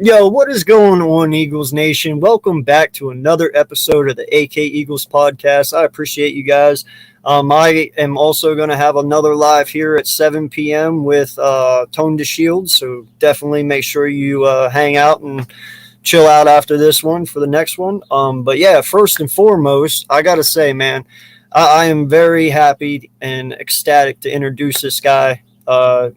Yo, what is going on, Eagles Nation? Welcome back to another episode of the AK Eagles podcast. I appreciate you guys. I am also going to have another live here at 7 p.m. with Tone to Shield, so definitely make sure you hang out and chill out after this one for the next one. But yeah, first and foremost, I got to say, man, I am very happy and ecstatic to introduce this guy.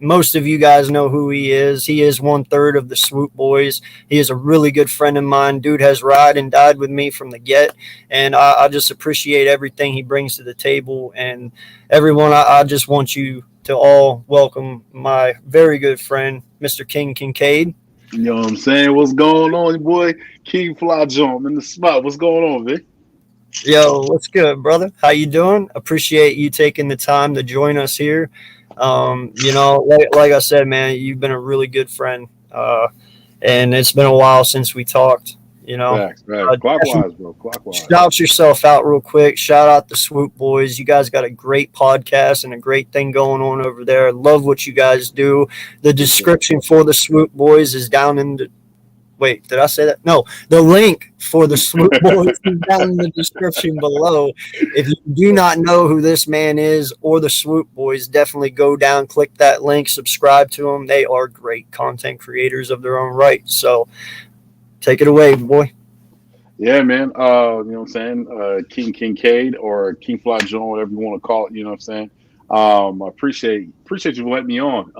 Most of you guys know who he is. He is 1/3 of the Swoop Boys. He is a really good friend of mine. Dude has ride and died with me from the get, and I just appreciate everything he brings to the table. And everyone, I just want you to all welcome my very good friend, Mr. King Kincade. You know what I'm saying? What's going on, boy? King Fly Jump in the spot. What's going on, man? Yo, what's good, brother? How you doing? Appreciate you taking the time to join us here. Like I said, man, you've been a really good friend, and it's been a while since we talked. Facts. Clockwise, bro. Clockwise. Shout yourself out real quick. Shout out the Swoop Boys. You guys got a great podcast and a great thing going on over there. Love what you guys do. The description for the Swoop Boys is down in the. Wait, did I say that? No, the link for the Swoop Boys is down in the description below. If you do not know who this man is or the Swoop Boys, definitely go down, click that link, subscribe to them. They are great content creators of their own right. So take it away, boy. Yeah, man. You know what I'm saying? King Kincade or King Fly John, whatever you want to call it. You know what I'm saying? I appreciate you letting me on.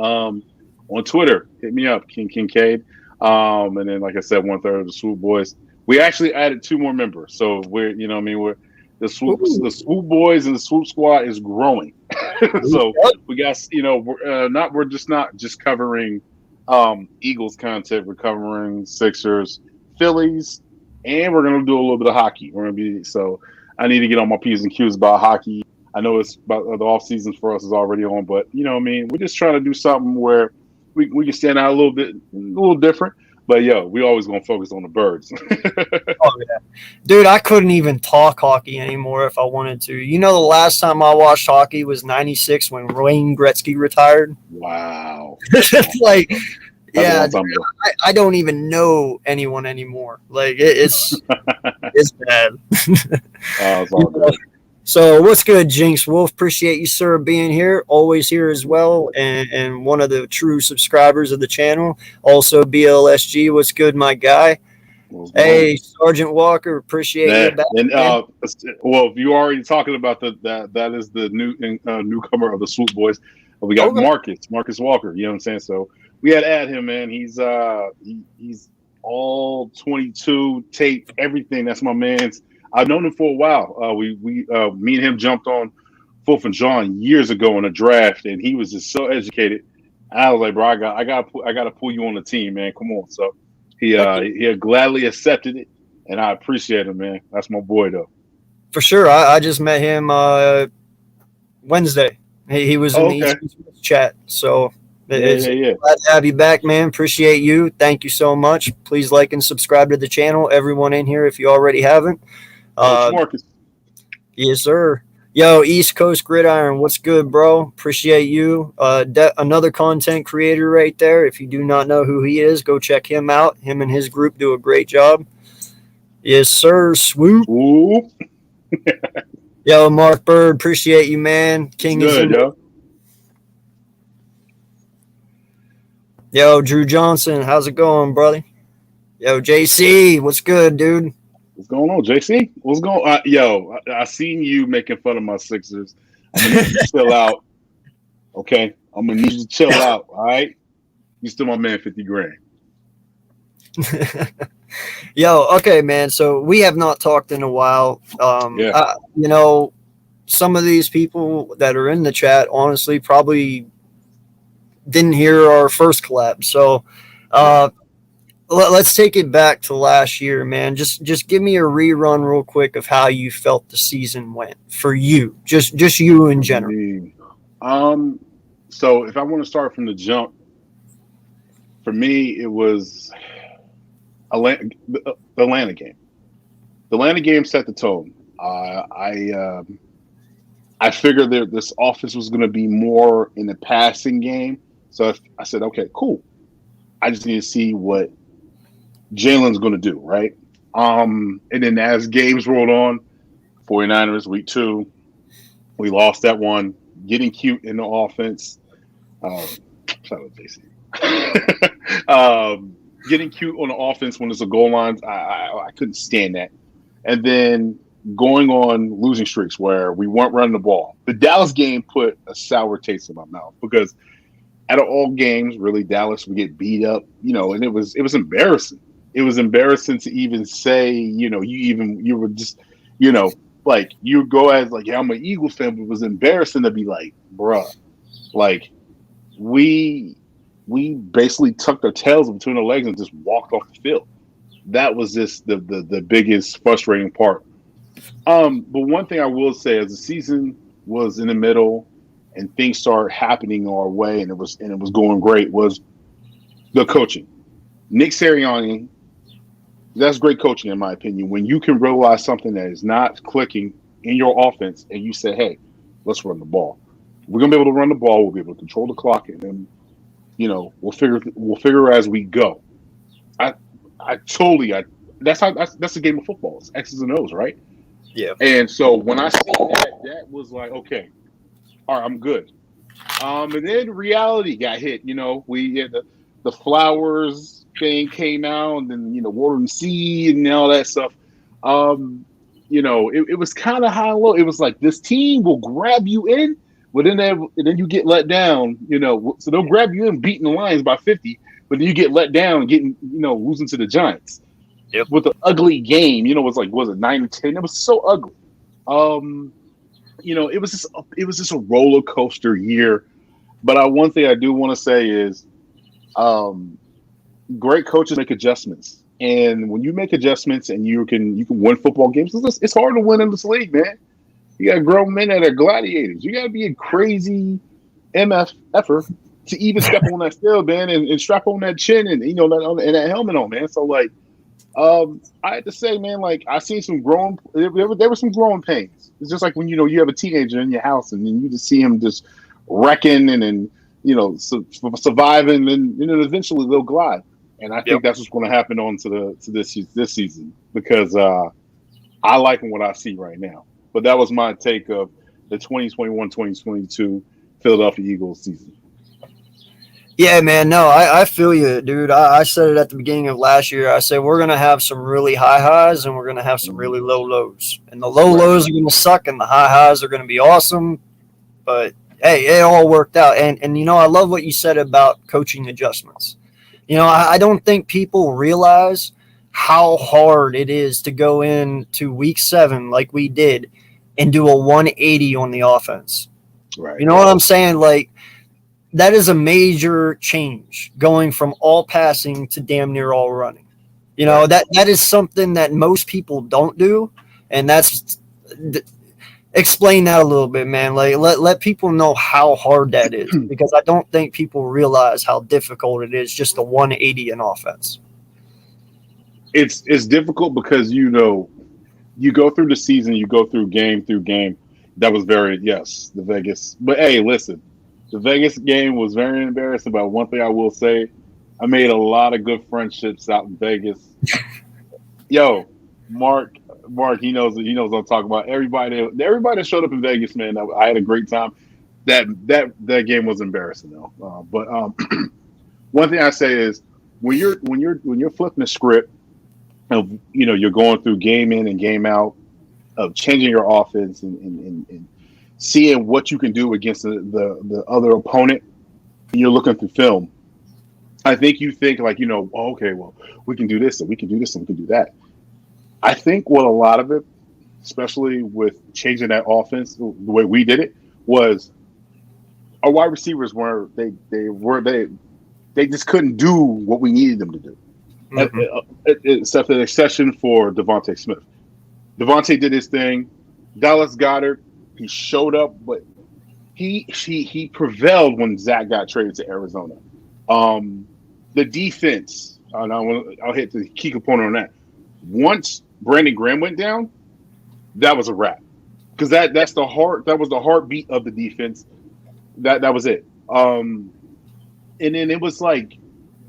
On Twitter, hit me up, King Kincade. And then, like I said, 1/3 of the Swoop Boys. We actually added 2 more members, so we're the Swoop Boys and the Swoop Squad is growing. So we got we're just not just covering Eagles content. We're covering Sixers, Phillies, and we're gonna do a little bit of hockey. So I need to get on my P's and Q's about hockey. I know it's about the off season for us is already on, but we're just trying to do something where we can stand out a little different. But we always gonna focus on the birds. Oh yeah, dude, I couldn't even talk hockey anymore if I wanted to. The last time I watched hockey was '96 when Wayne Gretzky retired. Wow. Like, yeah, dude, I don't even know anyone anymore. Like it's bad. It's all good. So what's good, Jinx Wolf? Appreciate you, sir, being here. Always here as well, and one of the true subscribers of the channel. Also, BLSG, what's good, my guy? Hey, Sergeant Walker, appreciate you back. And if you already talking about that is the newcomer of the Swoop Boys. We got Marcus Walker. You know what I'm saying? So we had to add him, man. He's all 22 tape, everything. That's my man's. I've known him for a while. Me and him jumped on 4th and John years ago in a draft, and he was just so educated. I was like, bro, I got to pull you on the team, man. Come on. So he gladly accepted it, and I appreciate him, man. That's my boy, though. For sure. I just met him Wednesday. He was in the East chat, so it's glad to have you back, man. Appreciate you. Thank you so much. Please like and subscribe to the channel. Everyone in here, if you already haven't. Marcus. Yes, sir. Yo, East Coast Gridiron, what's good, bro? Appreciate you. Another content creator right there. If you do not know who he is, go check him out. Him and his group do a great job. Yes, sir. Swoop. Yo, Mark Bird, appreciate you, man. King is good, yo. Yo, Drew Johnson, how's it going, brother? Yo, JC, what's good, dude? What's going on, JC? What's going on? I seen you making fun of my Sixers. I'm going to need you to chill out. Okay? I'm going to need you to chill out, all right? You still my man, 50 grand. Yo, okay, man. So we have not talked in a while. Some of these people that are in the chat, honestly, probably didn't hear our first collab. So let's take it back to last year, man. Just give me a rerun real quick of how you felt the season went for you, just you in general. So if I want to start from the jump, for me it was the Atlanta game. The Atlanta game set the tone. I figured that this offense was going to be more in the passing game. So I said, okay, cool. I just need to see what Jalen's going to do, right? And then as games rolled on, 49ers week 2, we lost that one. Getting cute in the offense. Shout out JC. Getting cute on the offense when there's a goal line, I couldn't stand that. And then going on losing streaks where we weren't running the ball. The Dallas game put a sour taste in my mouth because out of all games, really, Dallas would get beat up, and it was embarrassing. It was embarrassing to even say, you were just, like you go as like, yeah, I'm an Eagles fan, but it was embarrassing to be like, bruh, like we basically tucked our tails between our legs and just walked off the field. That was just the biggest frustrating part. But one thing I will say, as the season was in the middle and things started happening our way, and it was going great, was the coaching. Nick Sirianni, that's great coaching in my opinion. When you can realize something that is not clicking in your offense, and you say, "Hey, let's run the ball. We're gonna be able to run the ball. We'll be able to control the clock, and then, we'll figure as we go." That's the game of football. It's X's and O's, right? Yeah. And so when I see that was like, okay, all right, I'm good. And then reality got hit. We had the Flowers thing came out, and then Water and Seed and all that stuff. It was kind of high and low. It was like this team will grab you in, but then you get let down. So they'll grab you in, beating the Lions by 50, but then you get let down and getting losing to the Giants. Yep. With an ugly game, it was 9-10? It was so ugly. It was just a roller coaster year. But one thing I do want to say is, great coaches make adjustments, and when you make adjustments and you can win football games, it's hard to win in this league, man. You got grown men that are gladiators. You got to be a crazy effort to even step on that field, man, and strap on that chin and that helmet on, man. So like. I had to say, man, like I seen some there were some growing pains. It's just like when you have a teenager in your house and then you just see him just wrecking and then surviving, and then eventually they'll glide. And I think that's what's going to happen on to this season because I like what I see right now. But that was my take of the 2021-2022 Philadelphia Eagles season. Yeah, man. No, I feel you, dude. I said it at the beginning of last year. I said we're going to have some really high highs and we're going to have some really low lows. And the low lows are going to suck and the high highs are going to be awesome. But, hey, it all worked out. And I love what you said about coaching adjustments. I don't think people realize how hard it is to go into week 7 like we did and do a 180 on the offense. Right. You know what I'm saying? Like, that is a major change going from all passing to damn near all running. That is something that most people don't do. And explain that a little bit, man. Like let people know how hard that is because I don't think people realize how difficult it is just a 180 in offense. It's difficult because, you go through the season, you go through game. That was the Vegas. But hey, listen. The Vegas game was very embarrassing, but one thing I will say, I made a lot of good friendships out in Vegas. Yo, Mark, he knows what I'm talking about. Everybody that showed up in Vegas, man, I had a great time. That game was embarrassing though. But one thing I say is when you're flipping the script of you're going through game in and game out of changing your offense and seeing what you can do against the other opponent, you're looking through film. I think you think like, okay, well, we can do this and we can do this and we can do that. I think what a lot of it, especially with changing that offense, the way we did it, was our wide receivers they just couldn't do what we needed them to do. Except an exception for Devontae Smith. Devontae did his thing. Dallas Goedert, he showed up, but he prevailed when Zach got traded to Arizona. The defense, I'll hit the key component on that. Once Brandon Graham went down, that was a wrap. Because that was the heartbeat of the defense. That was it. And then it was like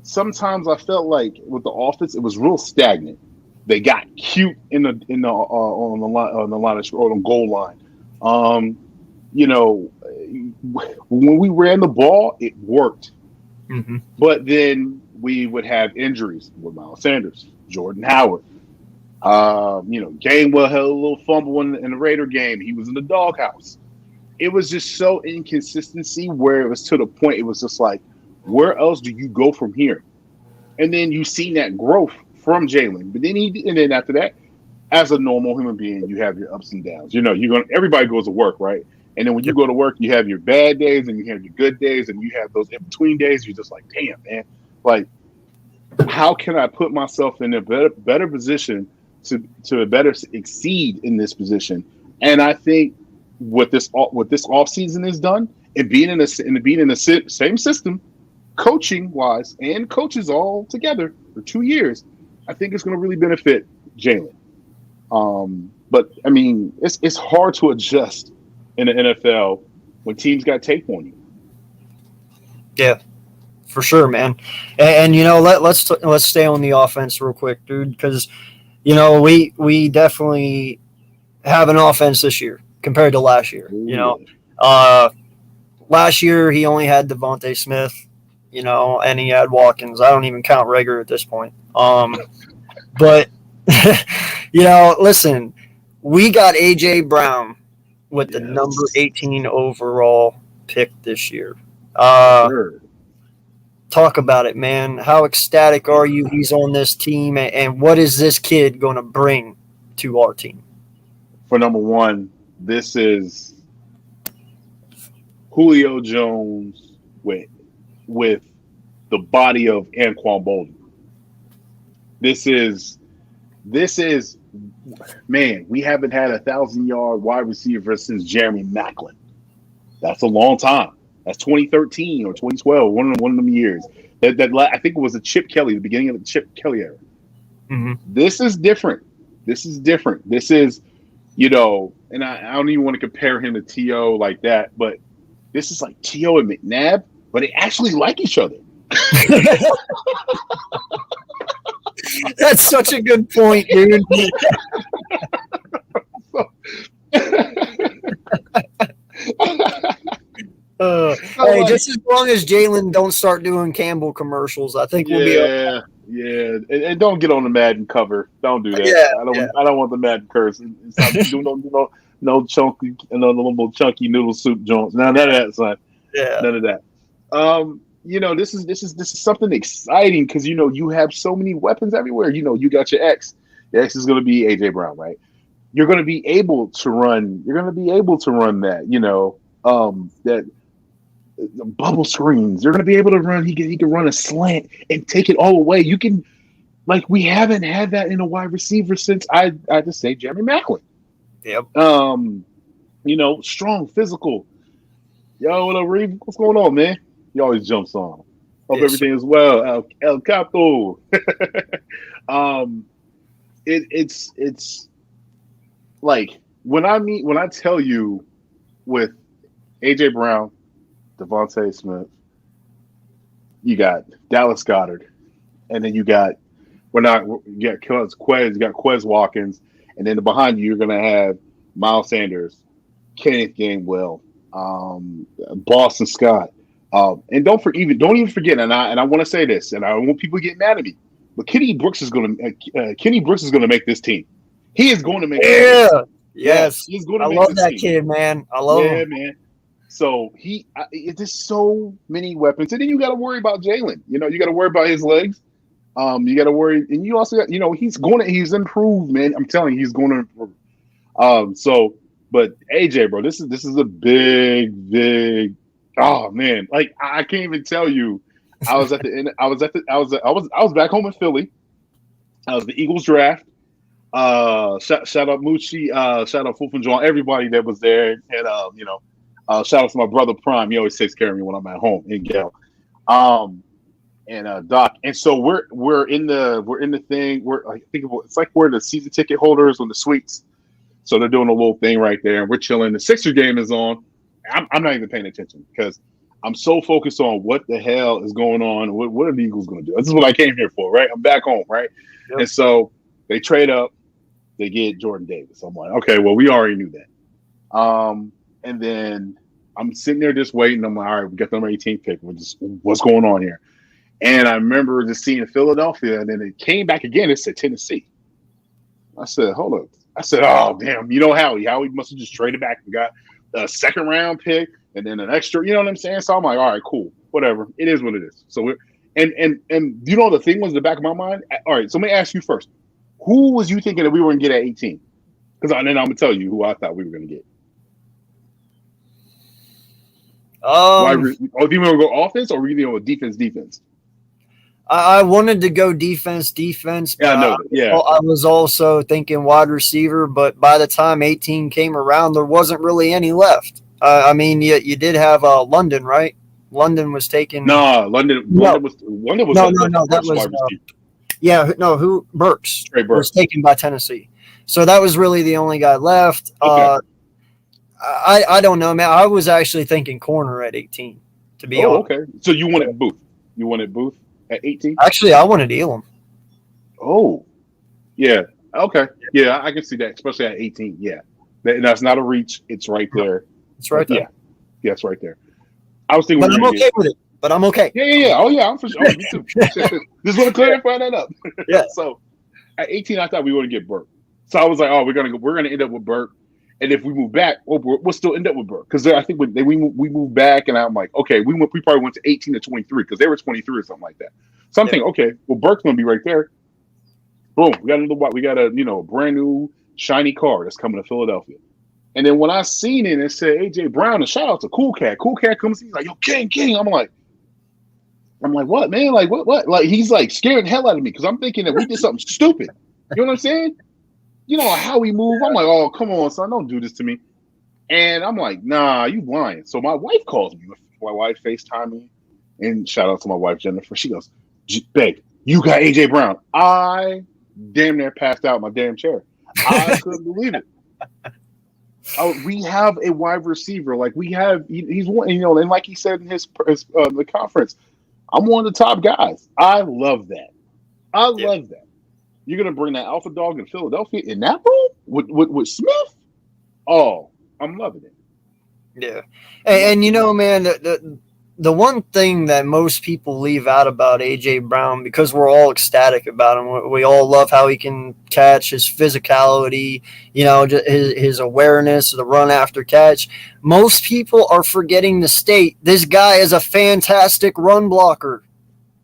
sometimes I felt like with the offense, it was real stagnant. They got cute on the line or on goal line. You know, when we ran the ball, it worked. Mm-hmm. But then we would have injuries with Miles Sanders, Jordan Howard. Gainwell had a little fumble in the Raider game. He was in the doghouse. It was just so inconsistency where it was to the point it was just like, where else do you go from here? And then you seen that growth from Jalen. But then after that, as a normal human being, you have your ups and downs. You know, everybody goes to work, right? And then when you go to work, you have your bad days and you have your good days and you have those in between days. You're just like, damn, man, like, how can I put myself in a better position to better exceed in this position? And I think what this offseason has done, and being in the same system, coaching wise and coaches all together for 2 years, I think it's going to really benefit Jalen. But I mean, it's hard to adjust in the NFL when teams got tape on you. Yeah, for sure, man. And let's stay on the offense real quick, dude, because we definitely have an offense this year compared to last year. Last year he only had Devontae Smith, and he had Watkins. I don't even count Rager at this point. But listen, we got AJ Brown with the number 18 overall pick this year. Sure. Talk about it, man. How ecstatic are you he's on this team, and what is this kid going to bring to our team? For number one, this is Julio Jones with the body of Anquan Bolden. This is man, we haven't had a 1,000-yard wide receiver since Jeremy Maclin. That's a long time. That's 2013 or 2012, one of them years. I think it was the beginning of the Chip Kelly era. Mm-hmm. This is different. This is, and I don't even want to compare him to T.O. like that, but this is like T.O. and McNabb, but they actually like each other. That's such a good point, dude. Hey, just as long as Jalen don't start doing Campbell commercials, I think we'll be okay. Yeah, and don't get on the Madden cover. Don't do that. Yeah, I don't want the Madden curse. No chunky, little chunky noodle soup joints. None of that, son. Yeah, none of that. This is something exciting because you have so many weapons everywhere. You got your X. Your X is going to be AJ Brown, right? You're going to be able to run. You're going to be able to run that. That bubble screens. You're going to be able to run. He can run a slant and take it all away. You can, we haven't had that in a wide receiver since I just say Jeremy Maclin. Yep. Strong, physical. Yo, what up, Reeve? What's going on, man? He always jumps on. Hope everything is well. El Capo. It's like when I tell you with AJ Brown, Devontae Smith, you got Dallas Goedert, and then you got Quez Watkins, and then behind you you're gonna have Miles Sanders, Kenneth Gainwell, Boston Scott. And don't even forget, and I want to say this, and I don't want people to get mad at me, but Kenny Brooks is going to make this team. He is going to make. Yeah. Yes. He's going to. I love that kid, man. I love him. Man. So it's just so many weapons, and then you got to worry about Jalen. You got to worry about his legs. You got to worry, and you also got, he's improved, man. I'm telling you, he's going to improve. But AJ, bro, this is a big. Oh man, I can't even tell you. I was at the end. I was back home in Philly. I was the Eagles draft. Shout out Moochie. Shout out Fulton John. Everybody that was there, and shout out to my brother Prime. He always takes care of me when I'm at home in Gale. And Doc. And so we're in the thing. It's like we're the season ticket holders on the suites. So they're doing a little thing right there, and we're chilling. The Sixers game is on. I'm not even paying attention because I'm so focused on what the hell is going on. What are the Eagles going to do? This is what I came here for, right? I'm back home, right? Yep. And so they trade up. They get Jordan Davis. I'm like, okay, well, we already knew that. And then I'm sitting there just waiting. I'm like, all right, we got the number 18 pick. What's going on here? And I remember just seeing Philadelphia, and then it came back again. It said Tennessee. I said, hold up. I said, oh, damn. You know Howie. Howie must have just traded back and got a second round pick and then an extra. You know what I'm saying? So I'm like, all right, cool. Whatever. It is what it is. So and you know the thing was in the back of my mind? All right, so let me ask you first. Who was you thinking that we were going to get at 18? Because then I'm going to tell you who I thought we were going to get. Do you want to go offense or were you going to go defense? I wanted to go defense. Yeah, I know that. Yeah. I was also thinking wide receiver, but by the time 18 came around, there wasn't really any left. I mean, you did have London, right? London was taken. No, London was. No. That was who Burks was taken by Tennessee. So that was really the only guy left. Okay. I don't know, man. I was actually thinking corner at 18. To be honest. Okay. So you wanted Booth. You wanted Booth at 18? Actually, I wanted Elam. Oh, yeah. Okay. Yeah, I can see that, especially at 18. Yeah. That's not a reach. It's right there. It's right there. Yeah, it's right there. I was thinking, but I'm okay with it. But I'm okay. Yeah. Oh, yeah. I'm for sure. Oh, me too. Just want to clarify that up. Yeah. So at 18, I thought we were going to get Burke. So I was like, oh, we're going to end up with Burke. And if we move back, we'll still end up with Burke. Because I think we moved back, and I'm like, okay, we probably went to 18 to 23 because they were 23 or something like that. So I'm thinking, okay, well, Burke's going to be right there. Boom. We got a brand new shiny car that's coming to Philadelphia. And then when I seen it, it said AJ Brown, and shout out to Cool Cat. Cool Cat comes in, he's like, yo, King. I'm like, what, man? Like, what? Like, he's like scaring the hell out of me because I'm thinking that we did something stupid. You know what I'm saying? You know how we move. I'm like, oh, come on, son, don't do this to me. And I'm like, nah, you lying. So my wife calls me. My wife FaceTime me, and shout out to my wife Jennifer. She goes, babe, you got AJ Brown. I damn near passed out in my damn chair. I couldn't believe it. We have a wide receiver. Like he's one, and like he said in his the conference, I'm one of the top guys. I love that. I love that. You're gonna bring that alpha dog in Philadelphia in that room with Smith? Oh, I'm loving it. Yeah, and man, the one thing that most people leave out about AJ Brown, because we're all ecstatic about him, we all love how he can catch, his physicality, his awareness, the run after catch. Most people are forgetting to state this guy is a fantastic run blocker.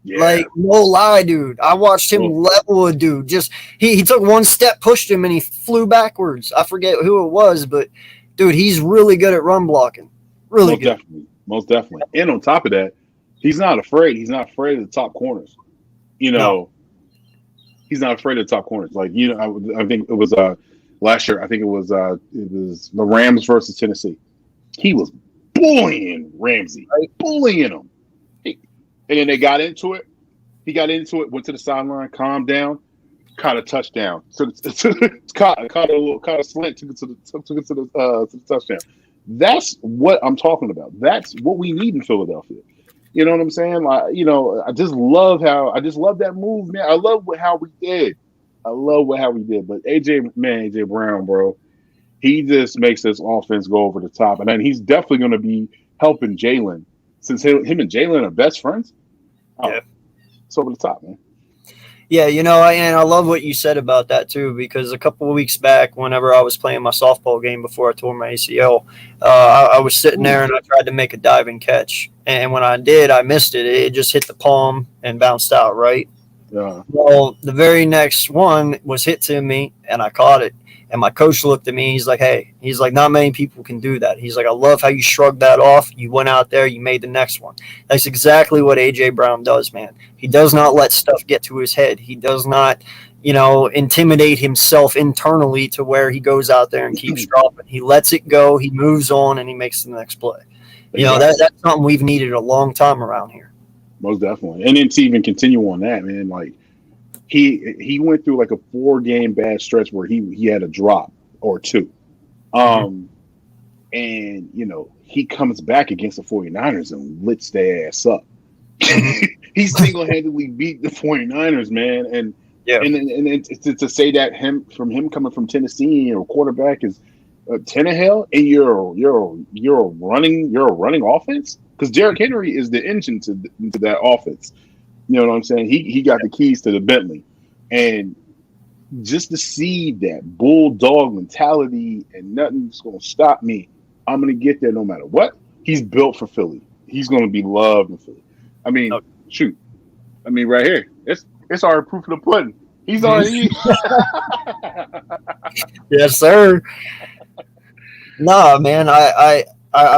Yeah. Like, no lie, dude. I watched him level a dude. Just he took one step, pushed him, and he flew backwards. I forget who it was, but dude, he's really good at run blocking. Really good. Most definitely. And on top of that, he's not afraid. He's not afraid of the top corners. He's not afraid of the top corners. Like, I think it was last year. I think it was the Rams versus Tennessee. He was bullying Ramsey, bullying him. And then they got into it. He got into it, went to the sideline, calmed down, caught a touchdown. So caught a slant, took it to the touchdown. That's what I'm talking about. That's what we need in Philadelphia. You know what I'm saying? Like, I just love that move, man. I love how we did. But AJ Brown, bro, he just makes this offense go over the top. And then he's definitely going to be helping Jalen, since him and Jalen are best friends. Oh, yeah. It's over the top, man. Yeah, and I love what you said about that too, because a couple of weeks back, whenever I was playing my softball game before I tore my ACL, I was sitting there and I tried to make a diving catch. And when I did, I missed it. It just hit the palm and bounced out, right? Yeah. Well, the very next one was hit to me, and I caught it. And my coach looked at me. He's like, hey, not many people can do that. He's like, I love how you shrugged that off. You went out there, you made the next one. That's exactly what AJ Brown does, man. He does not let stuff get to his head. He does not, intimidate himself internally to where he goes out there and keeps dropping. He lets it go. He moves on, and he makes the next play. That's something we've needed a long time around here. Most definitely. And then to even continue on that, man, like, He went through like a 4-game bad stretch where he had a drop or two. And, he comes back against the 49ers and lits their ass up. He single-handedly beat the 49ers, man. And to say that him coming from Tennessee, quarterback is Tannehill, and you're a running offense, because Derrick Henry is the engine to that offense. You know what I'm saying? He got the keys to the Bentley, and just to see that bulldog mentality and nothing's going to stop me. I'm going to get there no matter what. He's built for Philly. He's going to be loved in Philly. I mean, shoot. I mean, right here, it's already proof of the pudding. He's already. Yes, sir. Nah, man, I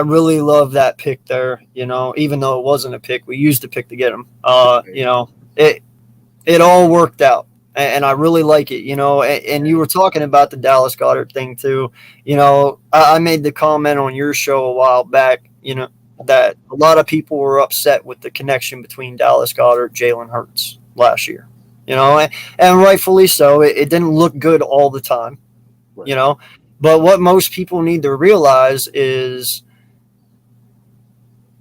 really love that pick there. Even though it wasn't a pick, we used the pick to get him. It all worked out. And I really like it, and you were talking about the Dallas Goedert thing too. I made the comment on your show a while back, that a lot of people were upset with the connection between Dallas Goedert, Jalen Hurts last year, and rightfully so. It didn't look good all the time, right. But what most people need to realize is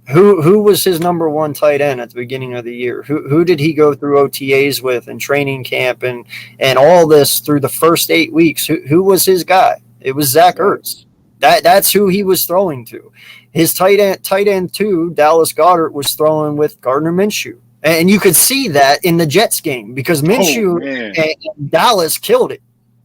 who was his number one tight end at the beginning of the year? Who did he go through OTAs with and training camp and all this through the first 8 weeks? Who was his guy? It was Zach Ertz. That's who he was throwing to. His tight end too, Dallas Goedert, was throwing with Gardner Minshew. And you could see that in the Jets game, because Minshew and Dallas killed it.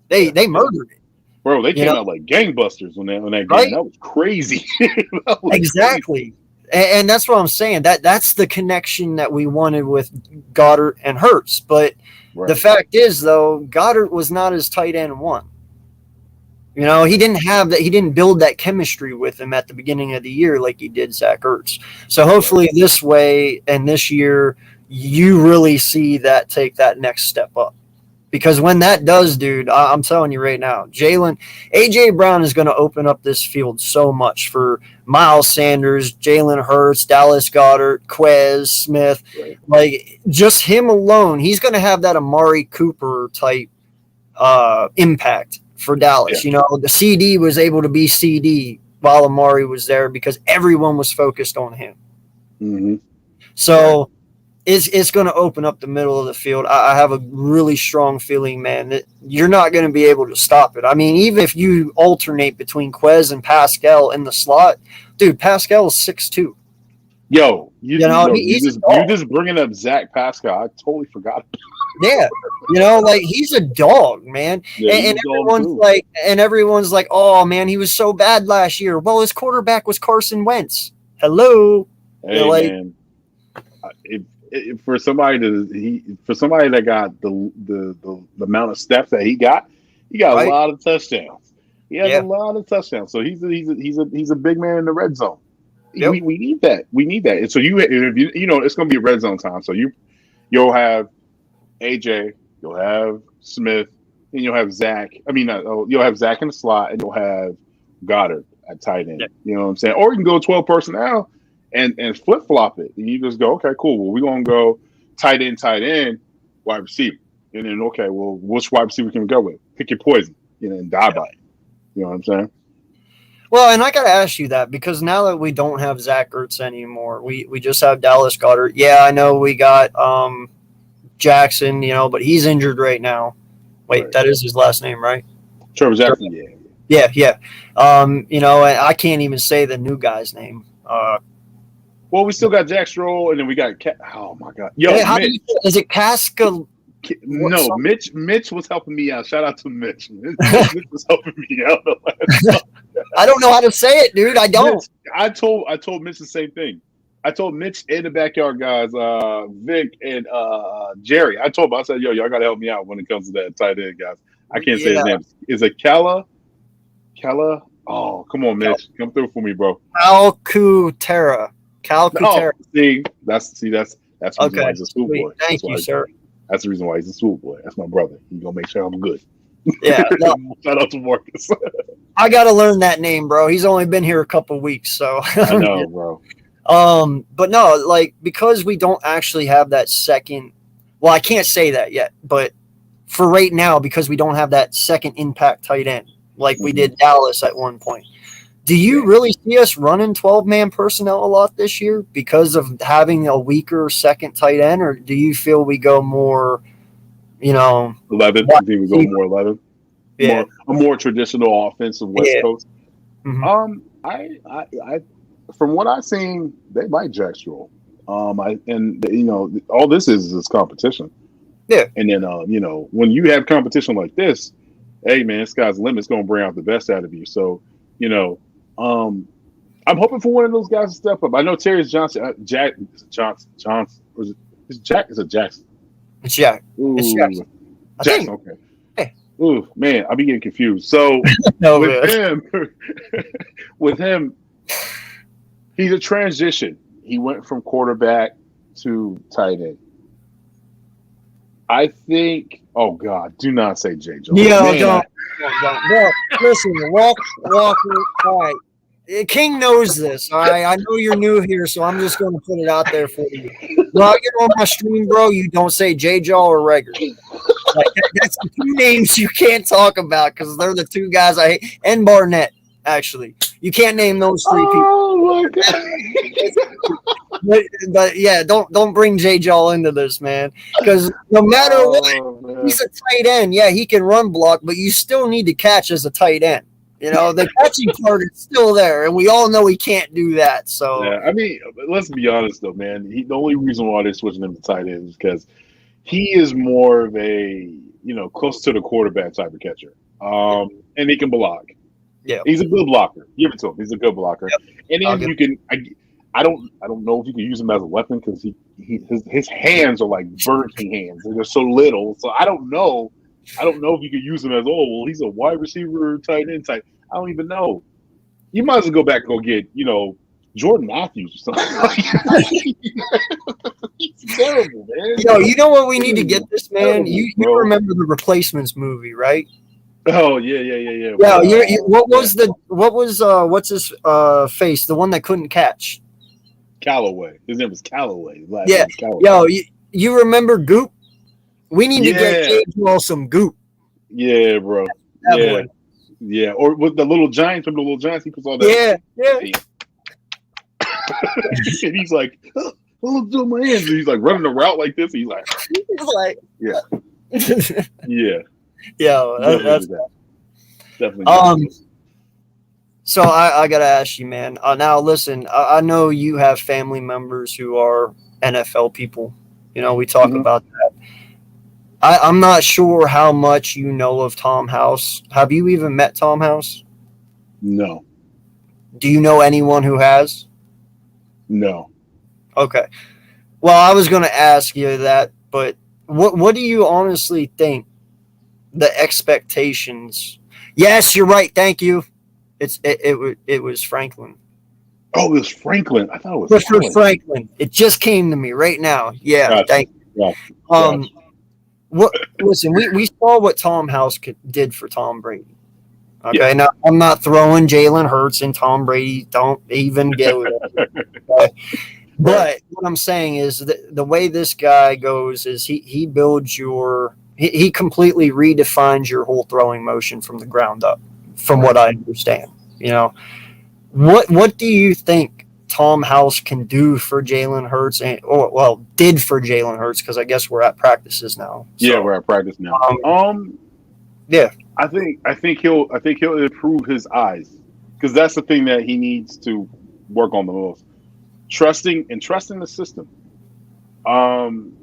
They murdered it. Bro, they came out like gangbusters on that game. Right? That was crazy. That was exactly. Crazy. And that's what I'm saying. That's the connection that we wanted with Goddard and Hurts. But the fact is, though, Goddard was not his tight end one. He didn't have that. He didn't build that chemistry with him at the beginning of the year like he did Zach Ertz. So hopefully this way and this year, you really see that take that next step up. Because when that does, dude, I'm telling you right now, A.J. Brown is going to open up this field so much for Miles Sanders, Jalen Hurts, Dallas Goedert, Quez, Smith. Right. Like, just him alone, he's going to have that Amari Cooper type impact for Dallas. Yeah. The CD was able to be CD while Amari was there because everyone was focused on him. Mm-hmm. So it's going to open up the middle of the field. I have a really strong feeling, man, that you're not going to be able to stop it. I mean, even if you alternate between Quez and Pascal in the slot, dude, Pascal is 6'2". Yo, you just bringing up Zach Pascal. I totally forgot. Yeah, he's a dog, man. Yeah, and everyone's like, oh man, he was so bad last year. Well, his quarterback was Carson Wentz. Hello. Hey, man. For somebody that got the amount of steps that he got right. A lot of touchdowns. He has a lot of touchdowns. So he's a big man in the red zone. Yep. We need that. We need that. And so it's going to be a red zone time. So you'll have AJ, you'll have Smith, and you'll have Zach. You'll have Zach in the slot, and you'll have Goddard at tight end. Yep. You know what I'm saying? Or you can go 12 personnel and flip flop it, and you just go, okay, cool. Well, we're gonna go tight end, wide receiver, and then which wide receiver can we go with? Pick your poison, and die by it. You know what I'm saying? Well, and I got to ask you that because now that we don't have Zach Ertz anymore, we just have Dallas Goedert. Yeah, I know we got Jackson, but he's injured right now. Wait, right. That is his last name, right? Trevor Jackson, yeah. And I can't even say the new guy's name. Well, we still got Jack Stroll, and then we got oh my God, is it Casca? No, Mitch was helping me out. Shout out to Mitch. Mitch was helping me out. I don't know how to say it, dude. I don't. Mitch, I told Mitch the same thing. I told Mitch and the backyard guys, Vic and Jerry. I told him, I said, yo, y'all got to help me out when it comes to that tight end, guys. I can't say his name. Is it Kella? Oh, come on, Mitch. Come through for me, bro. Calcaterra. Oh, that's the reason why he's a Swoop Boy. Thank you, sir. That's the reason why he's a Swoop Boy. That's my brother. He's going to make sure I'm good. Yeah. No. Shout out to Marcus. I got to learn that name, bro. He's only been here a couple weeks, so. I know, bro. But no, because we don't actually have that second, well, I can't say that yet, but for right now, because we don't have that second impact tight end, like we did Dallas at one point. Do you really see us running 12-man personnel a lot this year because of having a weaker second tight end, or do you feel we go more, 11? I think we go more 11. Yeah. A more traditional offensive West Coast. Mm-hmm. I from what I've seen, they might jack Stroll. All this is competition. Yeah. And then when you have competition like this, hey man, sky's the limit. It's gonna bring out the best out of you. So, I'm hoping for one of those guys to step up. I know Terry's Johnson, Johnson. Or is it Jack? Is it Jackson? It's Jack. Ooh, it's Jackson. Jackson. Okay. Hey. Ooh, man, I'll be getting confused. So with him, he's a transition. He went from quarterback to tight end. I think. Oh God, do not say J. Jones. Yeah, don't. Well, listen, Walker. All right, King knows this. All right, I know you're new here, so I'm just going to put it out there for you. When I get on my stream, bro, you don't say J. Jaw or Rager. That's the two names you can't talk about because they're the two guys I hate. And Barnett, actually, you can't name those three people. Oh my God. But yeah, don't bring J. Jaw into this, man. Because no matter what, he's a tight end. Yeah, he can run block, but you still need to catch as a tight end. The catching part is still there, and we all know he can't do that. So yeah, I mean, let's be honest though, man. The only reason why they're switching him to tight end is because he is more of a close to the quarterback type of catcher, and he can block. Yeah, he's a good blocker. Give it to him. He's a good blocker, and then you can. I don't know if you can use him as a weapon because his hands are like Burger King hands, and they're so little. So I don't know if you could use him as he's a wide receiver tight end type. I don't even know. You might as well go back and go get Jordan Matthews or something. He's terrible, man. You know what we need to get this, man? You remember the Replacements movie, right? Oh yeah. Yeah. What's his face? The one that couldn't catch. Callaway. His name was Callaway. Yeah. Callaway. You remember Goop? We need to get Gainwell some Goop. Yeah, bro. Yeah. Or with the Little Giants, from the Little Giants, he puts all that. Yeah. And he's like, oh, look at my hands. And he's like running a route like this. And he's like, yeah. That's definitely. So I gotta ask you, man. Now listen, I know you have family members who are NFL people. We talk about that. I'm not sure how much you know of Tom House. Have you even met Tom House? No. Do you know anyone who has? No. Okay. Well, I was going to ask you that, but what do you honestly think the expectations? Yes, you're right. Thank you. It was Franklin. Oh, it was Franklin. I thought it was Clifford Franklin. It just came to me right now. Yeah. Gotcha. Thank you. Gotcha. Listen, we saw what Tom House did for Tom Brady. Okay, now I'm not throwing Jalen Hurts and Tom Brady. Don't even get with it. Okay? But what I'm saying is that the way this guy goes is he builds he completely redefines your whole throwing motion from the ground up, from what I understand. What do you think Tom House can do for Jalen Hurts did for Jalen Hurts? Because I guess we're at practices now. So, we're at practice now. Yeah. I think he'll improve his eyes, because that's the thing that he needs to work on the most. Trusting the system. And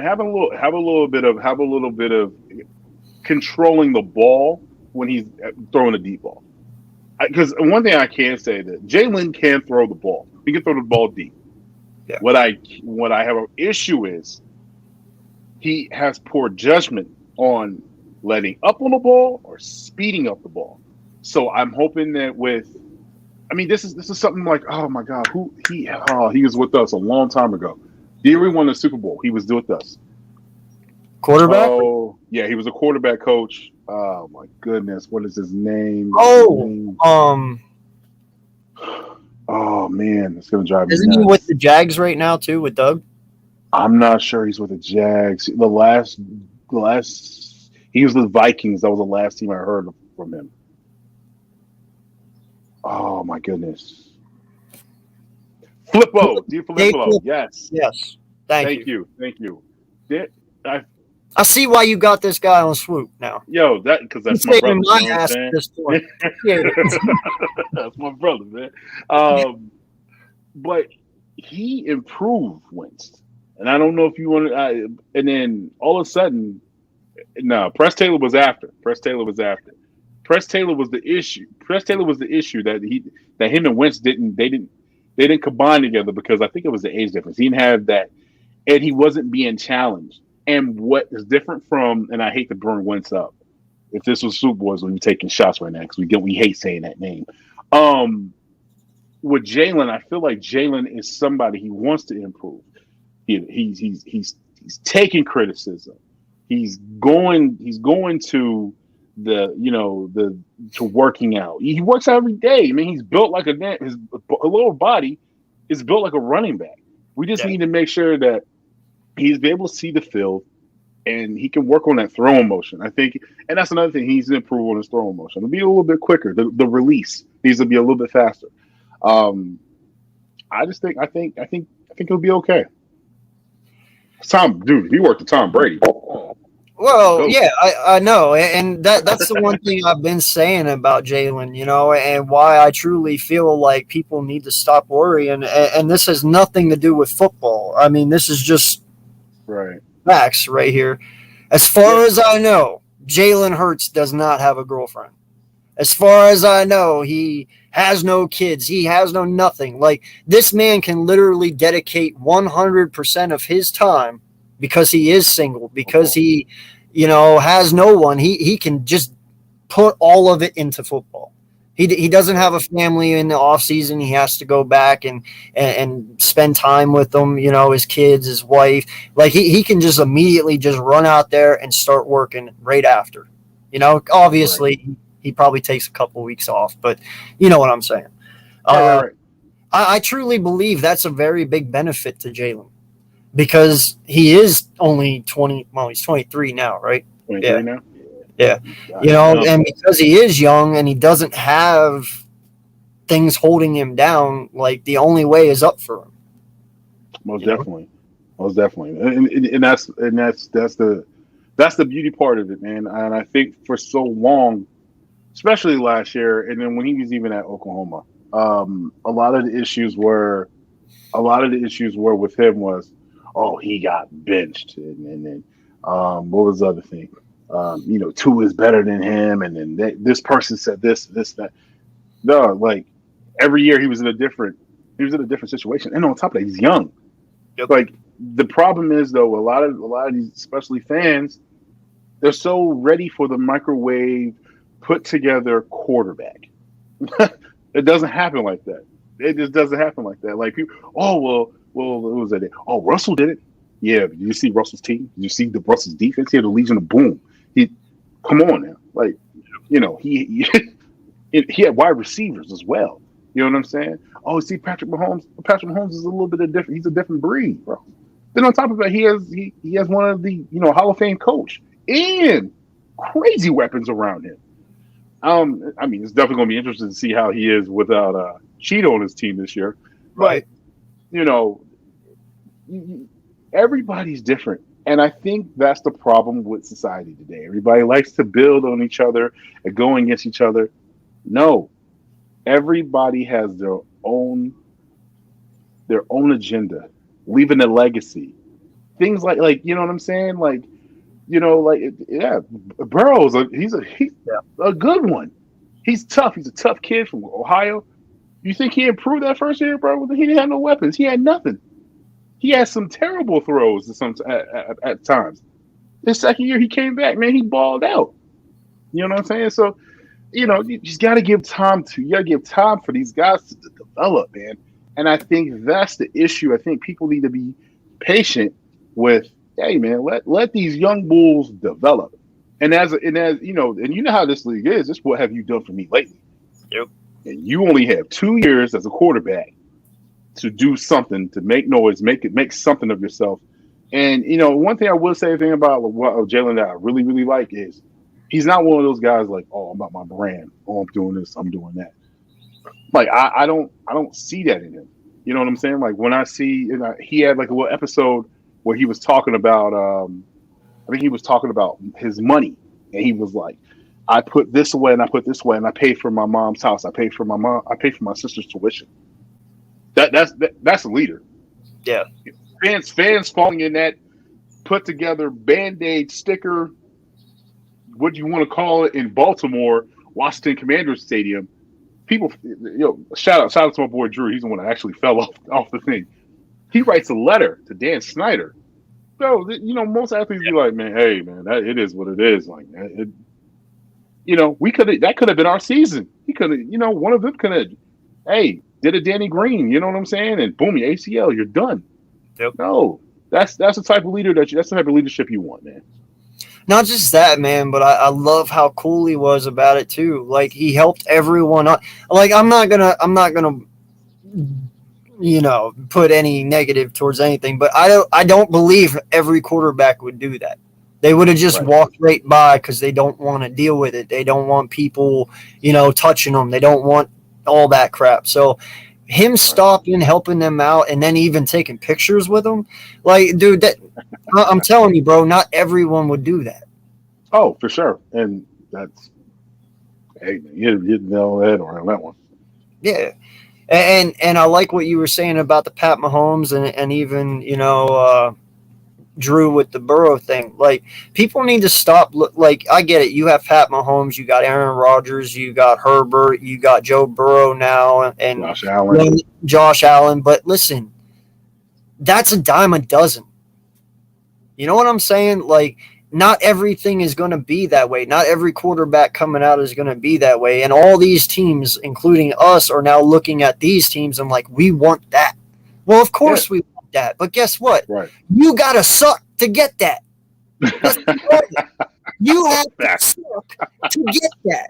have a little bit of controlling the ball when he's throwing a deep ball. Because one thing I can say that Jalen can throw the ball. He can throw the ball deep. Yeah. What I have an issue is he has poor judgment on letting up on the ball or speeding up the ball. So I'm hoping that this is something like, oh my God, he was with us a long time ago. Deary won the Super Bowl. He was with us. Quarterback? Oh, yeah, he was a quarterback coach. Oh my goodness, what is his name? Oh man, it's gonna drive me nuts. Isn't he with the Jags right now too, with Doug? I'm not sure he's with the Jags. The last he was with the Vikings. That was the last team I heard from him. Oh my goodness. Flippo, DiFilippo. Yes. Yes. Thank you. Thank you. Did, I, I see why you got this guy on Swoop now. that because that's He's my brother. saving my You know what I'm ass at saying? this point. Appreciate it. That's my brother, man. But he improved Wentz, and I don't know if you want to. And then all of a sudden, no, Press Taylor was after. Press Taylor was after. Press Taylor was the issue. Press Taylor was the issue that him and Wentz didn't combine together because I think it was the age difference. He didn't have that, and he wasn't being challenged. And what is different from, and I hate to burn Wentz up. If this was Swoop Boys, we'd be taking shots right now because we hate saying that name. With Jalen, I feel like Jalen is somebody he wants to improve. He's taking criticism. He's going to to working out. He works out every day. I mean, he's built like his lower body is built like a running back. We just need to make sure that he's able to see the field and he can work on that throwing motion. I think, and that's another thing, he's improved on his throwing motion. It'll be a little bit quicker. The release needs to be a little bit faster. I think it'll be okay. He worked with Tom Brady. Well, yeah, I know, and that's the one thing I've been saying about Jalen, and why I truly feel like people need to stop worrying. And this has nothing to do with football. I mean, this is just facts right here. As far as I know, Jalen Hurts does not have a girlfriend. As far as I know, he has no kids. He has no nothing. Like, this man can literally dedicate 100% of his time because he is single, because he, has no one. He can just put all of it into football. He doesn't have a family in the off season. He has to go back and spend time with them, his kids, his wife. Like, he can just immediately just run out there and start working right after. Obviously he probably takes a couple weeks off, but you know what I'm saying. I truly believe that's a very big benefit to Jalen because he is only 20. Well, he's 23 now, right? 23 now. Yeah. And because he is young and he doesn't have things holding him down, like, the only way is up for him. Most definitely. And that's the beauty part of it, man. And I think for so long, especially last year, and then when he was even at Oklahoma, a lot of the issues were with him was, he got benched, and then what was the other thing? Tua is better than him, and then this person said this, that. No, like, every year he was in a different situation, and on top of that, he's young. Yep. Like, the problem is, though, a lot of these, especially fans, they're so ready for the microwave put together quarterback. It doesn't happen like that. It just doesn't happen like that. Like, people, what was that? Oh, Russell did it. Yeah, did you see Russell's team? Did you see Russell's defense? He had the Legion of Boom. Come on now. Like, he had wide receivers as well. You know what I'm saying? Oh, see, Patrick Mahomes is a little bit different. He's a different breed, bro. Then on top of that, he has one of the Hall of Fame coach and crazy weapons around him. I mean, it's definitely going to be interesting to see how he is without Cheeto on his team this year. Right. But, everybody's different. And I think that's the problem with society today. Everybody likes to build on each other and go against each other. No, everybody has their own agenda, leaving a legacy. Things like you know what I'm saying? Like, Burrow's he's a good one. He's tough. He's a tough kid from Ohio. You think he improved that first year, bro? He didn't have no weapons. He had nothing. He had some terrible throws at times. His second year, he came back, man. He balled out. You know what I'm saying? So, you just got to give time for these guys to develop, man. And I think that's the issue. I think people need to be patient with, hey, man, let these young bulls develop. And as you know how this league is. This what have you done for me lately? Yep. And you only have 2 years as a quarterback to do something, to make noise, make something of yourself. And one thing I will say about Jalen that I really, really like is he's not one of those guys like, oh, I'm about my brand. Oh, I'm doing this, I'm doing that. Like I don't see that in him. You know what I'm saying? Like when I see, he had like a little episode where he was talking about, I think he was talking about his money, and he was like, I put this away and I put this away, and I paid for my mom's house. I paid for I paid for my sister's tuition. That's a leader. Yeah. Fans falling in that put together Band-Aid sticker, what you want to call it, in Baltimore, Washington Commanders Stadium. People, shout out to my boy Drew. He's the one that actually fell off the thing. He writes a letter to Dan Snyder. So, most athletes be like, man, hey, man, it is what it is. Like, that could have been our season. He could have, one of them could have, hey, did a Danny Green, you know what I'm saying? And boom, your ACL, you're done. Yep. No, that's the type of leader that's the type of leadership you want, man. Not just that, man, but I love how cool he was about it too. Like he helped everyone. Like I'm not gonna put any negative towards anything, but I don't believe every quarterback would do that. They would have just walked right by because they don't want to deal with it. They don't want people, touching them. They don't want all that crap. So him stopping, helping them out, and then even taking pictures with them, like, dude, that I'm telling you, bro, not everyone would do that. Oh, for sure. And that's, hey, you know that on that one. Yeah. And I like what you were saying about the Pat Mahomes and even, Drew with the Burrow thing. Like, people need to stop. Like, I get it. You have Pat Mahomes, you got Aaron Rodgers, you got Herbert, you got Joe Burrow now, and Josh Allen. But listen, that's a dime a dozen. You know what I'm saying? Like, not everything is going to be that way. Not every quarterback coming out is going to be that way. And all these teams, including us, are now looking at these teams and like, we want that. Well, of course we want that. But guess what? Right. You got to suck to get that. You have to suck to get that.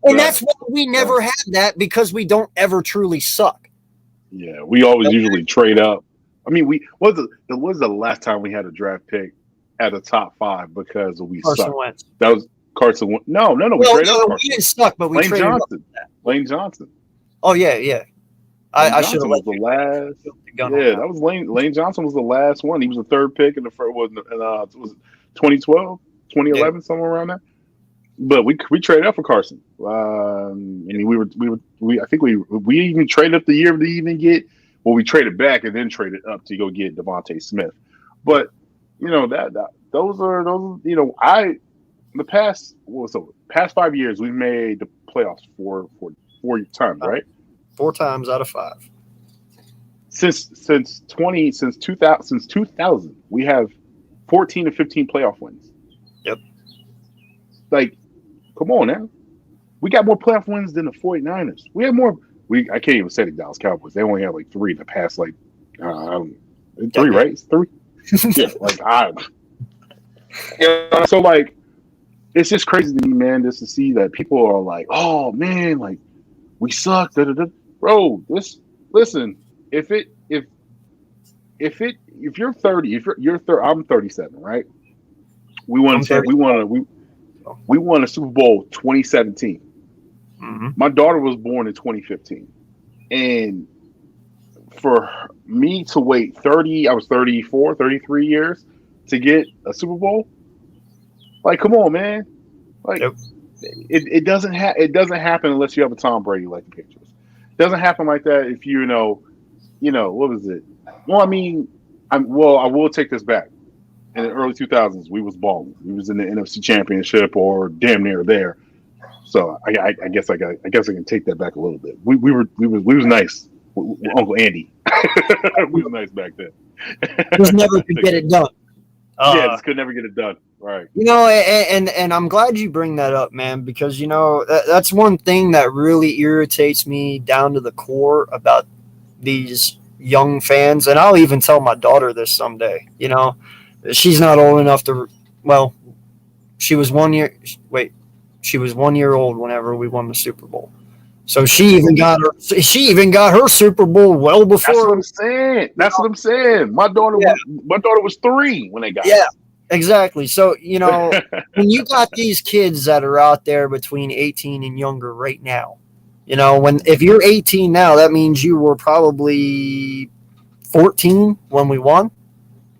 And that's why we never have that, because we don't ever truly suck. Yeah, we always usually trade up. I mean, was the last time we had a draft pick at the top 5 because we sucked? Wentz. That was Carson Wentz. No, we traded up. We didn't suck, but we Lane traded Johnson. up. Lane Johnson. Oh yeah. I should have was the last. Yeah, that was Lane Johnson was the last one. He was the third pick in the first. Was 2012, 2011, somewhere around there. But we traded up for Carson. I mean, I think we even traded up the year to even get. Well, we traded back and then traded up to go get Devontae Smith. But those are the past 5 years we've made the playoffs four times, right? 4 times out of 5. Since 2000, we have 14 to 15 playoff wins. Yep. Like, come on now. We got more playoff wins than the 49ers. We have more. I can't even say the Dallas Cowboys. They only have like 3 in the past, like, I don't know, 3, right? It's 3. Yeah, so like, it's just crazy to me, man, just to see that people are like, oh man, like, we suck. Bro, listen. If you're 30, I'm 37, right? We won a Super Bowl 2017. Mm-hmm. My daughter was born in 2015, and for me to wait 33 years to get a Super Bowl, like, come on, man. Like, it doesn't happen unless you have a Tom Brady like the Patriots. It doesn't happen like that if what was it? Well, I mean, I will take this back. In the early 2000s, we was balling. We was in the NFC Championship or damn near there. So I guess I can take that back a little bit. We was nice, Uncle Andy. We was nice back then. Just never could get it done. Just could never get it done. Right. And I'm glad you bring that up, man, because that's one thing that really irritates me down to the core about these young fans, and I'll even tell my daughter this someday. She's not old enough to. Well, she was 1 year. Wait. She was 1 year old whenever we won the Super Bowl. So she even got her Super Bowl well before. That's what I'm saying. My daughter was 3 when they got it. Yeah, exactly. So, when you got these kids that are out there between 18 and younger right now, You know, if you're 18 now, that means you were probably 14 when we won.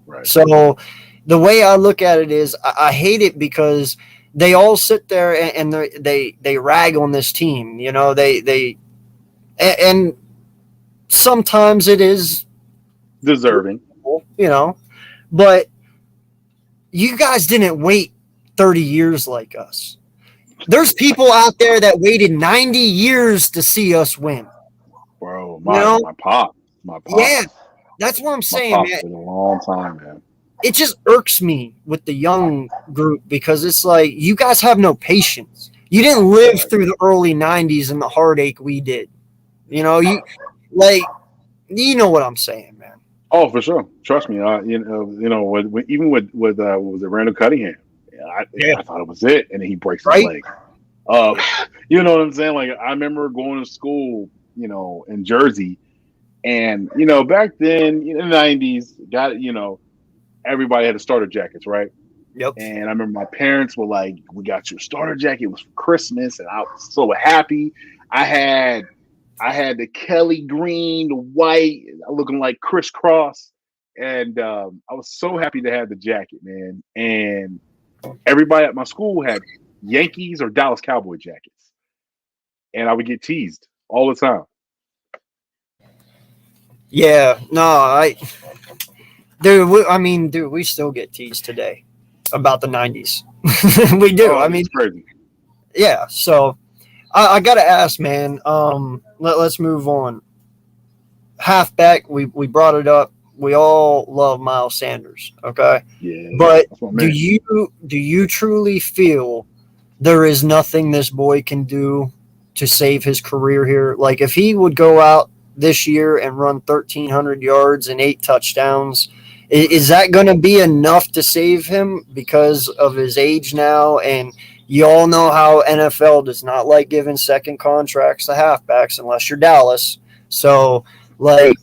Right. So the way I look at it is I hate it because they all sit there and they rag on this team. You know, and sometimes it is deserving, you know, but you guys didn't wait 30 years like us. There's people out there that waited 90 years to see us win. Bro, my pop. Yeah, that's what I'm saying, man. It's been a long time, man. It just irks me with the young group because it's like you guys have no patience. You didn't live through the early 90s and the heartache we did. You know, you know what I'm saying, man. Oh, for sure. Trust me. Even with was it Randall Cunningham? I thought it was it, and then he breaks his leg. You know what I'm saying? Like I remember going to school, you know, in Jersey, and you know back then in the '90s, everybody had the starter jackets, right? Yep. And I remember my parents were like, "We got you a starter jacket. It was for Christmas," and I was so happy. I had the Kelly green, the white, looking like crisscross, and I was so happy to have the jacket, man. And everybody at my school had Yankees or Dallas Cowboy jackets, and I would get teased all the time. Yeah, no, dude, we still get teased today about the 90s. We do. It's crazy. Yeah, so I got to ask, man, let's move on. Halfback, we brought it up. We all love Miles Sanders, okay? Yeah. But do you truly feel there is nothing this boy can do to save his career here? Like if he would go out this year and run 1,300 yards and 8 touchdowns, is that going to be enough to save him because of his age now? And you all know how NFL does not like giving second contracts to halfbacks unless you're Dallas. So, like,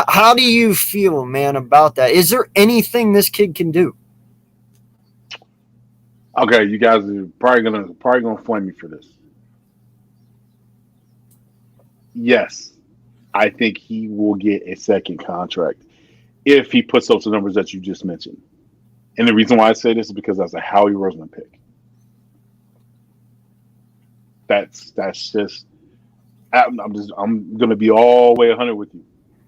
how do you feel, man, about that? Is there anything this kid can do? Okay, you guys are probably gonna flame me for this. Yes, I think he will get a second contract if he puts up the numbers that you just mentioned. And the reason why I say this is because that's a Howie Roseman pick. That's just I'm gonna be all the way 100 with you.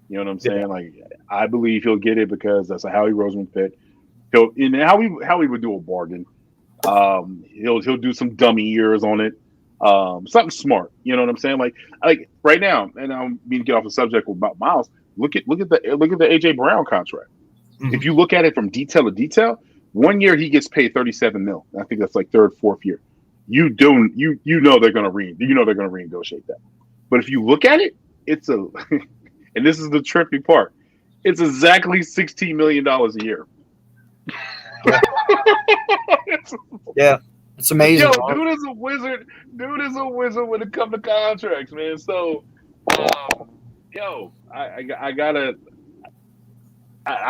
You know what I'm saying? Like I believe he'll get it because that's a Howie Roseman pick. Howie would do a bargain. He'll do some dummy years on it. Something smart. You know what I'm saying? Like right now, and I'm being to get off the subject about Miles. Look at the AJ Brown contract. Mm-hmm. If you look at it from detail to detail, 1 year he gets paid $37 million. I think that's like third, fourth year. You know they're gonna renegotiate that. But if you look at it, it's and this is the trippy part. It's exactly $16 million a year. Yeah, it's amazing. Yo, dude is a wizard. Dude is a wizard when it comes to contracts, man. So, I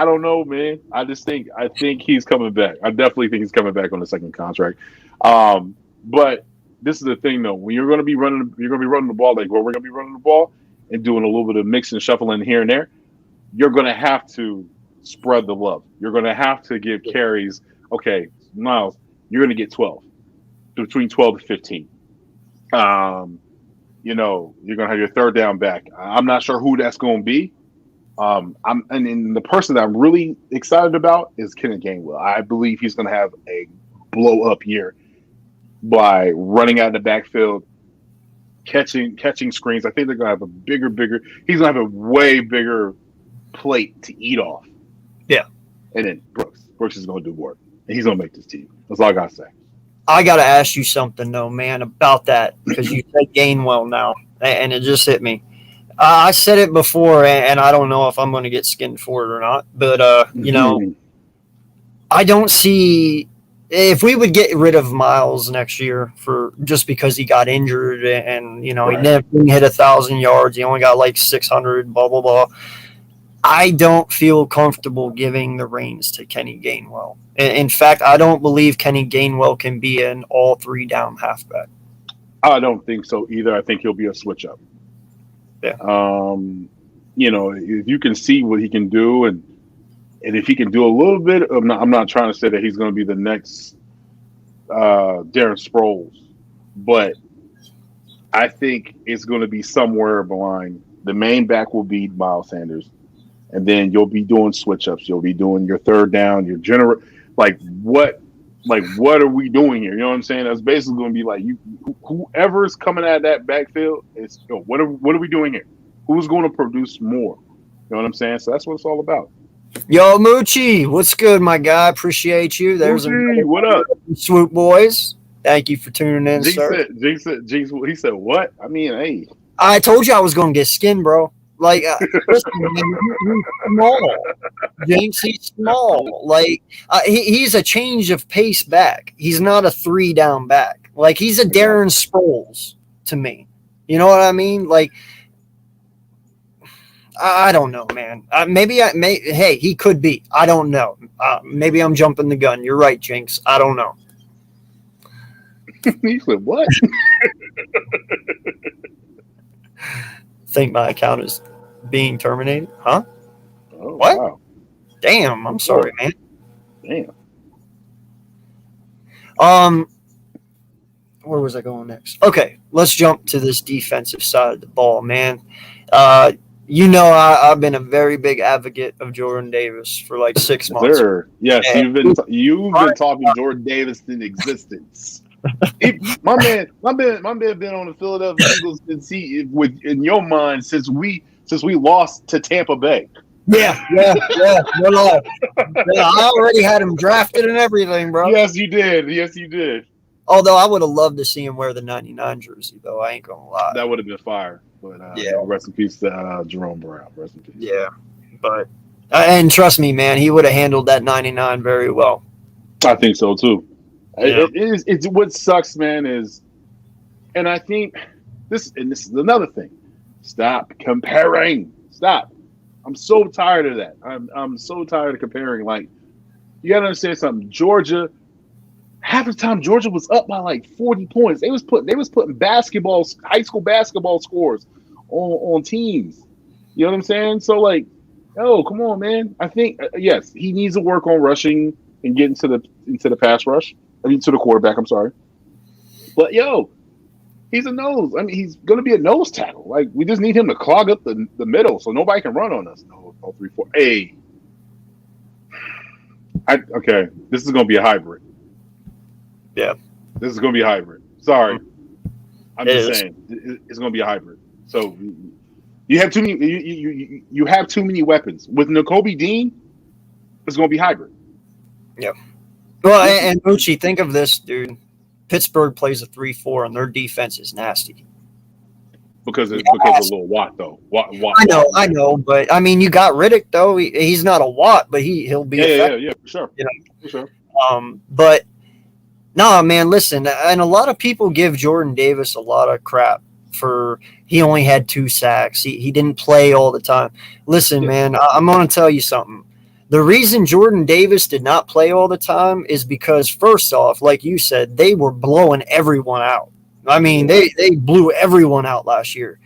don't know, man. I think he's coming back. I definitely think he's coming back on the second contract. But this is the thing, though. When you're going to be running the ball like we're going to be running the ball and doing a little bit of mix and shuffling here and there, you're going to have to spread the love. You're going to have to give carries. Okay, Miles, you're going to get 12, between 12 to 15. You're going to have your third down back. I'm not sure who that's going to be. And the person that I'm really excited about is Kenneth Gainwell. I believe he's going to have a blow up year by running out of the backfield, catching screens. I think they're going to have a bigger. He's going to have a way bigger plate to eat off. Yeah. And then Brooks is going to do work, and he's going to make this team. That's all I got to say. I got to ask you something, though, man, about that, because you said Gainwell now, and it just hit me. I said it before, and I don't know if I'm going to get skinned for it or not, but, I don't see – if we would get rid of Miles next year for just because he got injured and, he never hit 1,000 yards, he only got like 600, blah, blah, blah. I don't feel comfortable giving the reins to Kenny Gainwell. In fact, I don't believe Kenny Gainwell can be an all 3 down halfback. I don't think so either. I think he'll be a switch up. Yeah. If you can see what he can do, and if he can do a little bit, I'm not trying to say that he's going to be the next Darren Sproles, but I think it's going to be somewhere behind. The main back will be Miles Sanders, and then you'll be doing switch ups. You'll be doing your third down, your general. What are we doing here? You know what I'm saying? That's basically going to be like whoever's coming out of that backfield. It's what are we doing here? Who's going to produce more? You know what I'm saying? So that's what it's all about. Yo, Moochie, what's good, my guy? Appreciate you. There's Moochie, what up? Swoop Boys. Thank you for tuning in, sir. Jinx, he said, what? I mean, hey. I told you I was going to get skinned, bro. Like, listen, man, he's small. Jinx, he's small. Like, he's a change of pace back. He's not a 3-down back. Like, he's a Darren Sproles to me. You know what I mean? Like, I don't know, man. Hey, he could be. I don't know. Maybe I'm jumping the gun. You're right, Jinx. I don't know. He said, what? Think my account is being terminated? Huh? Oh, what? Wow. Damn, I'm sorry, man. Damn. Where was I going next? Okay, let's jump to this defensive side of the ball, man. I've been a very big advocate of Jordan Davis for like 6 months. Sir. Yes, and you've been talking Jordan Davis in existence. My man been on the Philadelphia Eagles in your mind since we lost to Tampa Bay. Yeah. No lie. Yeah, I already had him drafted and everything, bro. Yes, you did. Although I would have loved to see him wear the 99 jersey, though. I ain't gonna lie. That would have been fire. But rest in peace to Jerome Brown. Rest in peace. Yeah, but and trust me, man, he would have handled that 99 very well. I think so too. Yeah. It's what sucks, man, is, and I think this is another thing. Stop comparing. Stop. I'm so tired of that. I'm so tired of comparing. Like, you gotta understand something. Georgia, half the time Georgia was up by like 40 points. They was putting high school basketball scores on teams. You know what I'm saying? So like, come on, man. I think yes, he needs to work on rushing and getting into the pass rush. To the quarterback, I'm sorry. But he's a nose. I mean, he's going to be a nose tackle. Like, we just need him to clog up the middle so nobody can run on us. No, 3, 4. Hey. Okay, this is going to be a hybrid. Yeah. This is going to be a hybrid. Sorry. I'm just saying. It's going to be a hybrid. So, you have too many you have too many weapons. With Nakobe Dean, it's going to be hybrid. Yeah. Well, and Moochie, think of this, dude. Pittsburgh plays a 3-4, and their defense is nasty. Because of Little Watt, though. Watt. I know, but I mean, you got Riddick, though. He's not a Watt, but he'll be effective. Yeah, for sure. You know? For sure. But nah, man, listen, and a lot of people give Jordan Davis a lot of crap for he only had 2 sacks. He didn't play all the time. Listen, man, I'm going to tell you something. The reason Jordan Davis did not play all the time is because, first off, like you said, they were blowing everyone out. I mean, they blew everyone out last year.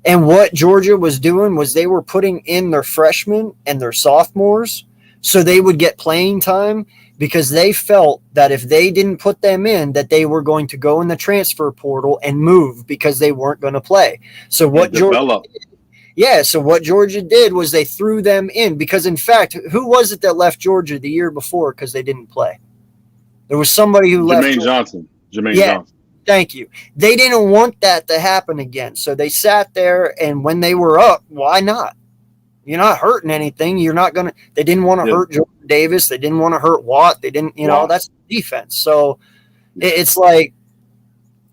And what Georgia was doing was they were putting in their freshmen and their sophomores so they would get playing time because they felt that if they didn't put them in, that they were going to go in the transfer portal and move because they weren't going to play. So what Georgia did was they threw them in because, in fact, who was it that left Georgia the year before because they didn't play? There was somebody who left. Jermaine Johnson. Johnson. Thank you. They didn't want that to happen again. So they sat there, and when they were up, why not? You're not hurting anything. You're not going to – they didn't want to hurt Jordan Davis. They didn't want to hurt Watt. They didn't – that's defense. So it's like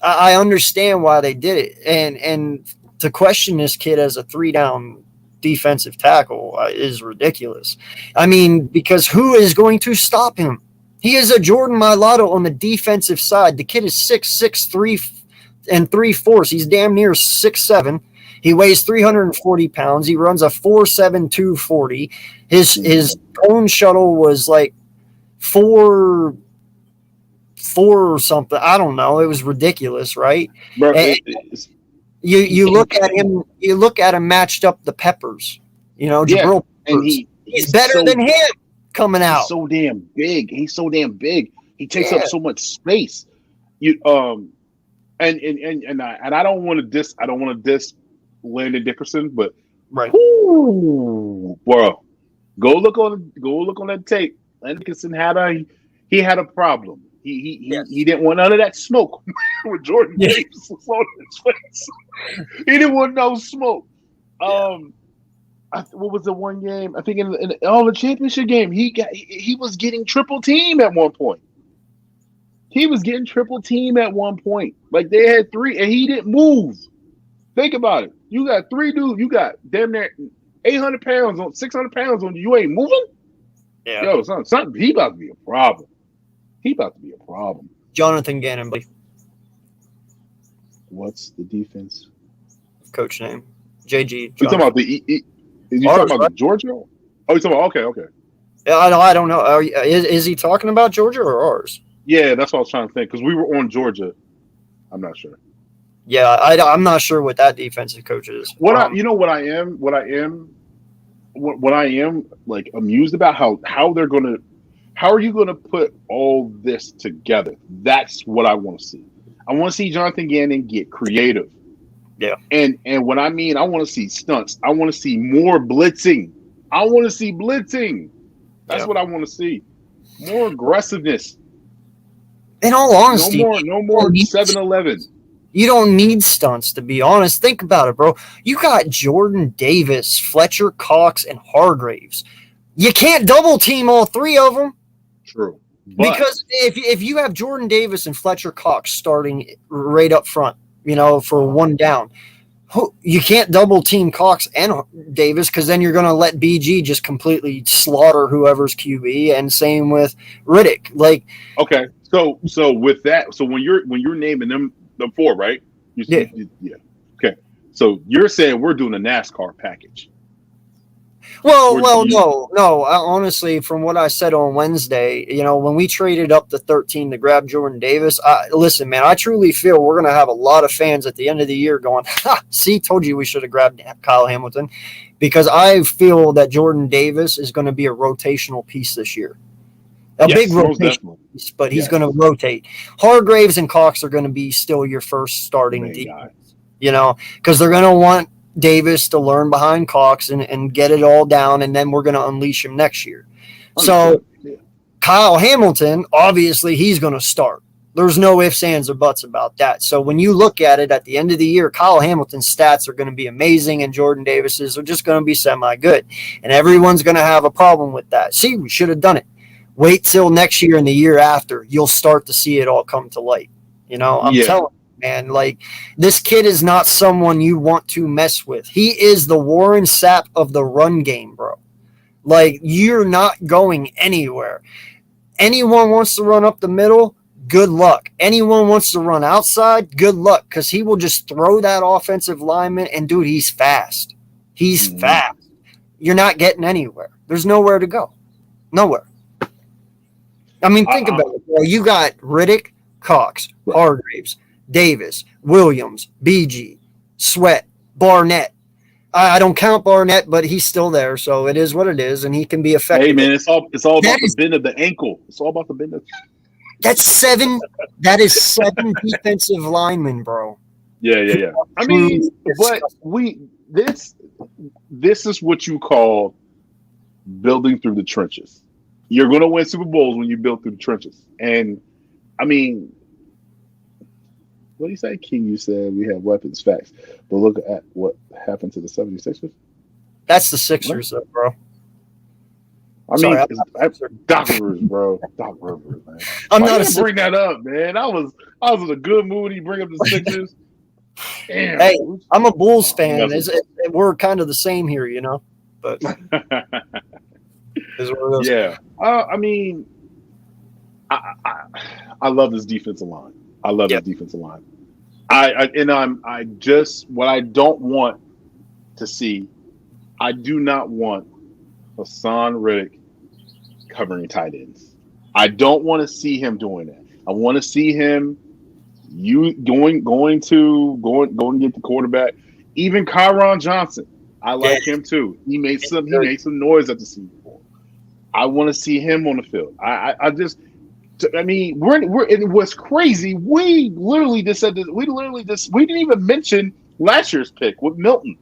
I understand why they did it. And to question this kid as a 3-down defensive tackle is ridiculous. I mean, because who is going to stop him? He is a Jordan Mailata on the defensive side. The kid is 6'6", 3 3/4. He's damn near 6'7". He weighs 340 pounds. He runs a 4.7 240. His cone shuttle was like 4.3 4 or something. I don't know. It was ridiculous, right? Bro, And you look at him. You look at him matched up the Peppers. yeah, Jabril and Peppers. He's better than him coming he's out. so damn big. He's so damn big. He takes Yeah. up so much space. You and I don't want to diss Landon Dickerson, but Right. whoo, bro, go look on that tape. Landon Dickerson had a problem. He didn't want none of that smoke with Jordan Davis was on his face. He didn't want no smoke. What was the one game? I think in the championship game, he was getting triple team at one point. He was getting triple team at one point. Like they had 3, and he didn't move. Think about it. You got 3 dudes. You got damn near 800 pounds on 600 pounds on you. You ain't moving. Yeah. Yo, something. He about to be a problem. Jonathan Gannon, buddy. What's the defense? Coach name. JG. You talking about the Georgia? Oh, you talking about okay. Yeah, I don't know. Is he talking about Georgia or ours? Yeah, that's what I was trying to think because we were on Georgia. I'm not sure. Yeah, I'm not sure what that defensive coach is. What I am like amused about how are you gonna put all this together? That's what I want to see. I want to see Jonathan Gannon get creative. Yeah. And what I mean, I want to see stunts. I want to see more blitzing. That's what I want to see. More aggressiveness. In all honesty, no more 7-Eleven. You don't need stunts, to be honest. Think about it, bro. You got Jordan Davis, Fletcher Cox, and Hargraves. You can't double team all 3 of them. True. Because if you have Jordan Davis and Fletcher Cox starting right up front, for 1 down, you can't double team Cox and Davis because then you're going to let BG just completely slaughter whoever's QB, and same with Riddick. Like, okay, so with that, so when you're naming them the 4, right? Yeah. Okay, so you're saying we're doing a NASCAR package. Well, no. Honestly, from what I said on Wednesday, when we traded up to 13 to grab Jordan Davis, listen, man, I truly feel we're going to have a lot of fans at the end of the year going, see, told you we should have grabbed Kyle Hamilton, because I feel that Jordan Davis is going to be a rotational piece this year. Big rotational piece, but he's going to rotate. Hargraves and Cox are going to be still your first starting defense, because they're going to want Davis to learn behind Cox and get it all down, and then we're going to unleash him next year. So Kyle Hamilton, obviously, he's going to start. There's no ifs, ands, or buts about that. So when you look at it at the end of the year, Kyle Hamilton's stats are going to be amazing, and Jordan Davis's are just going to be semi-good. And everyone's going to have a problem with that. See, we should have done it. Wait till next year and the year after. You'll start to see it all come to light. I'm telling you. Man, like, this kid is not someone you want to mess with. He is the Warren Sapp of the run game, bro. Like, you're not going anywhere. Anyone wants to run up the middle, good luck. Anyone wants to run outside, good luck, because he will just throw that offensive lineman, and, dude, he's fast. He's fast. You're not getting anywhere. There's nowhere to go. Nowhere. I mean, think about it, bro. You got Riddick, Cox, Hargraves, Davis, Williams, BG, Sweat, Barnett. I don't count Barnett, but he's still there, so it is what it is, and he can be effective. Hey, man, it's all about the bend of the ankle. It's all about the bend of. That's 7. That is 7 defensive linemen, bro. Yeah. I mean, but this is what you call building through the trenches. You're going to win Super Bowls when you build through the trenches, and I mean. What do you say, King? You said we have weapons, facts. But look at what happened to the 76ers. That's the Sixers, though, bro. I mean, Doc Rivers, bro. Doc Rivers, man. I'm not a bring that up, man. I was in a good mood. You bring up the Sixers. Damn. Hey, I'm a Bulls fan. We're kind of the same here, But yeah. I mean, I love this defensive line. I love this defensive line. What I don't want to see, I do not want Hassan Riddick covering tight ends. I don't want to see him doing that. I want to see him. You going to get the quarterback. Even Kyron Johnson, I like him too. He made some noise at the Super Bowl. I want to see him on the field. I mean, it was crazy. We literally just said this. We didn't even mention last year's pick with Milton.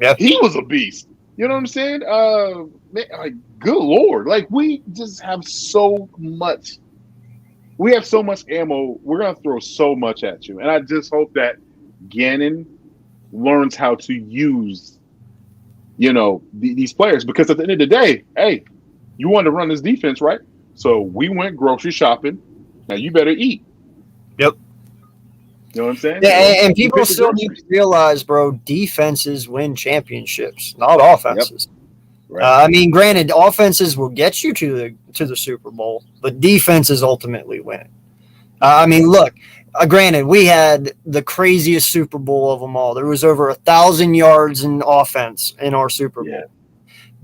Yeah, he was a beast. You know what I'm saying? Man, like, good Lord. Like, we just have so much. We have so much ammo. We're going to throw so much at you. And I just hope that Gannon learns how to use, these players. Because at the end of the day, hey, you want to run this defense, right? So we went grocery shopping. Now you better eat. Yep. You know what I'm saying? Yeah, and people still need to realize, bro, defenses win championships, not offenses. Yep. Right. I mean, granted, offenses will get you to the Super Bowl, but defenses ultimately win. I mean, look, granted, we had the craziest Super Bowl of them all. There was over 1,000 yards in offense in our Super Bowl.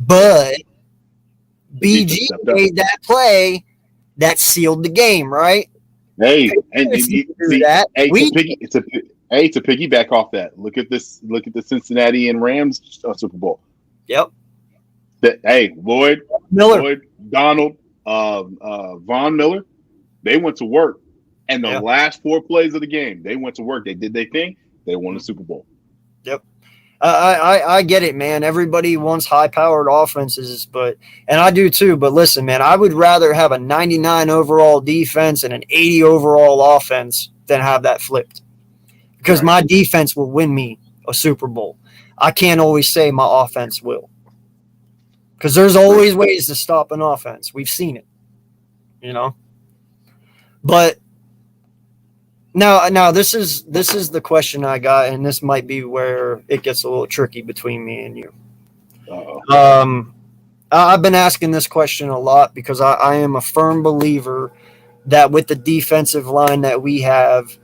But BG made that play that sealed the game, right? Hey, and to piggyback off that, look at the Cincinnati and Rams Super Bowl. Yep. Lloyd Miller, Lloyd, Donald, Von Miller, they went to work, and the last 4 plays of the game, they went to work. They did their thing. They won the Super Bowl. Yep. I get it, man. Everybody wants high-powered offenses, and I do too. But listen, man, I would rather have a 99 overall defense and an 80 overall offense than have that flipped. Because my defense will win me a Super Bowl. I can't always say my offense will. Because there's always ways to stop an offense. We've seen it, But now this is the question I got, and this might be where it gets a little tricky between me and you. I've been asking this question a lot because I am a firm believer that with the defensive line that we have,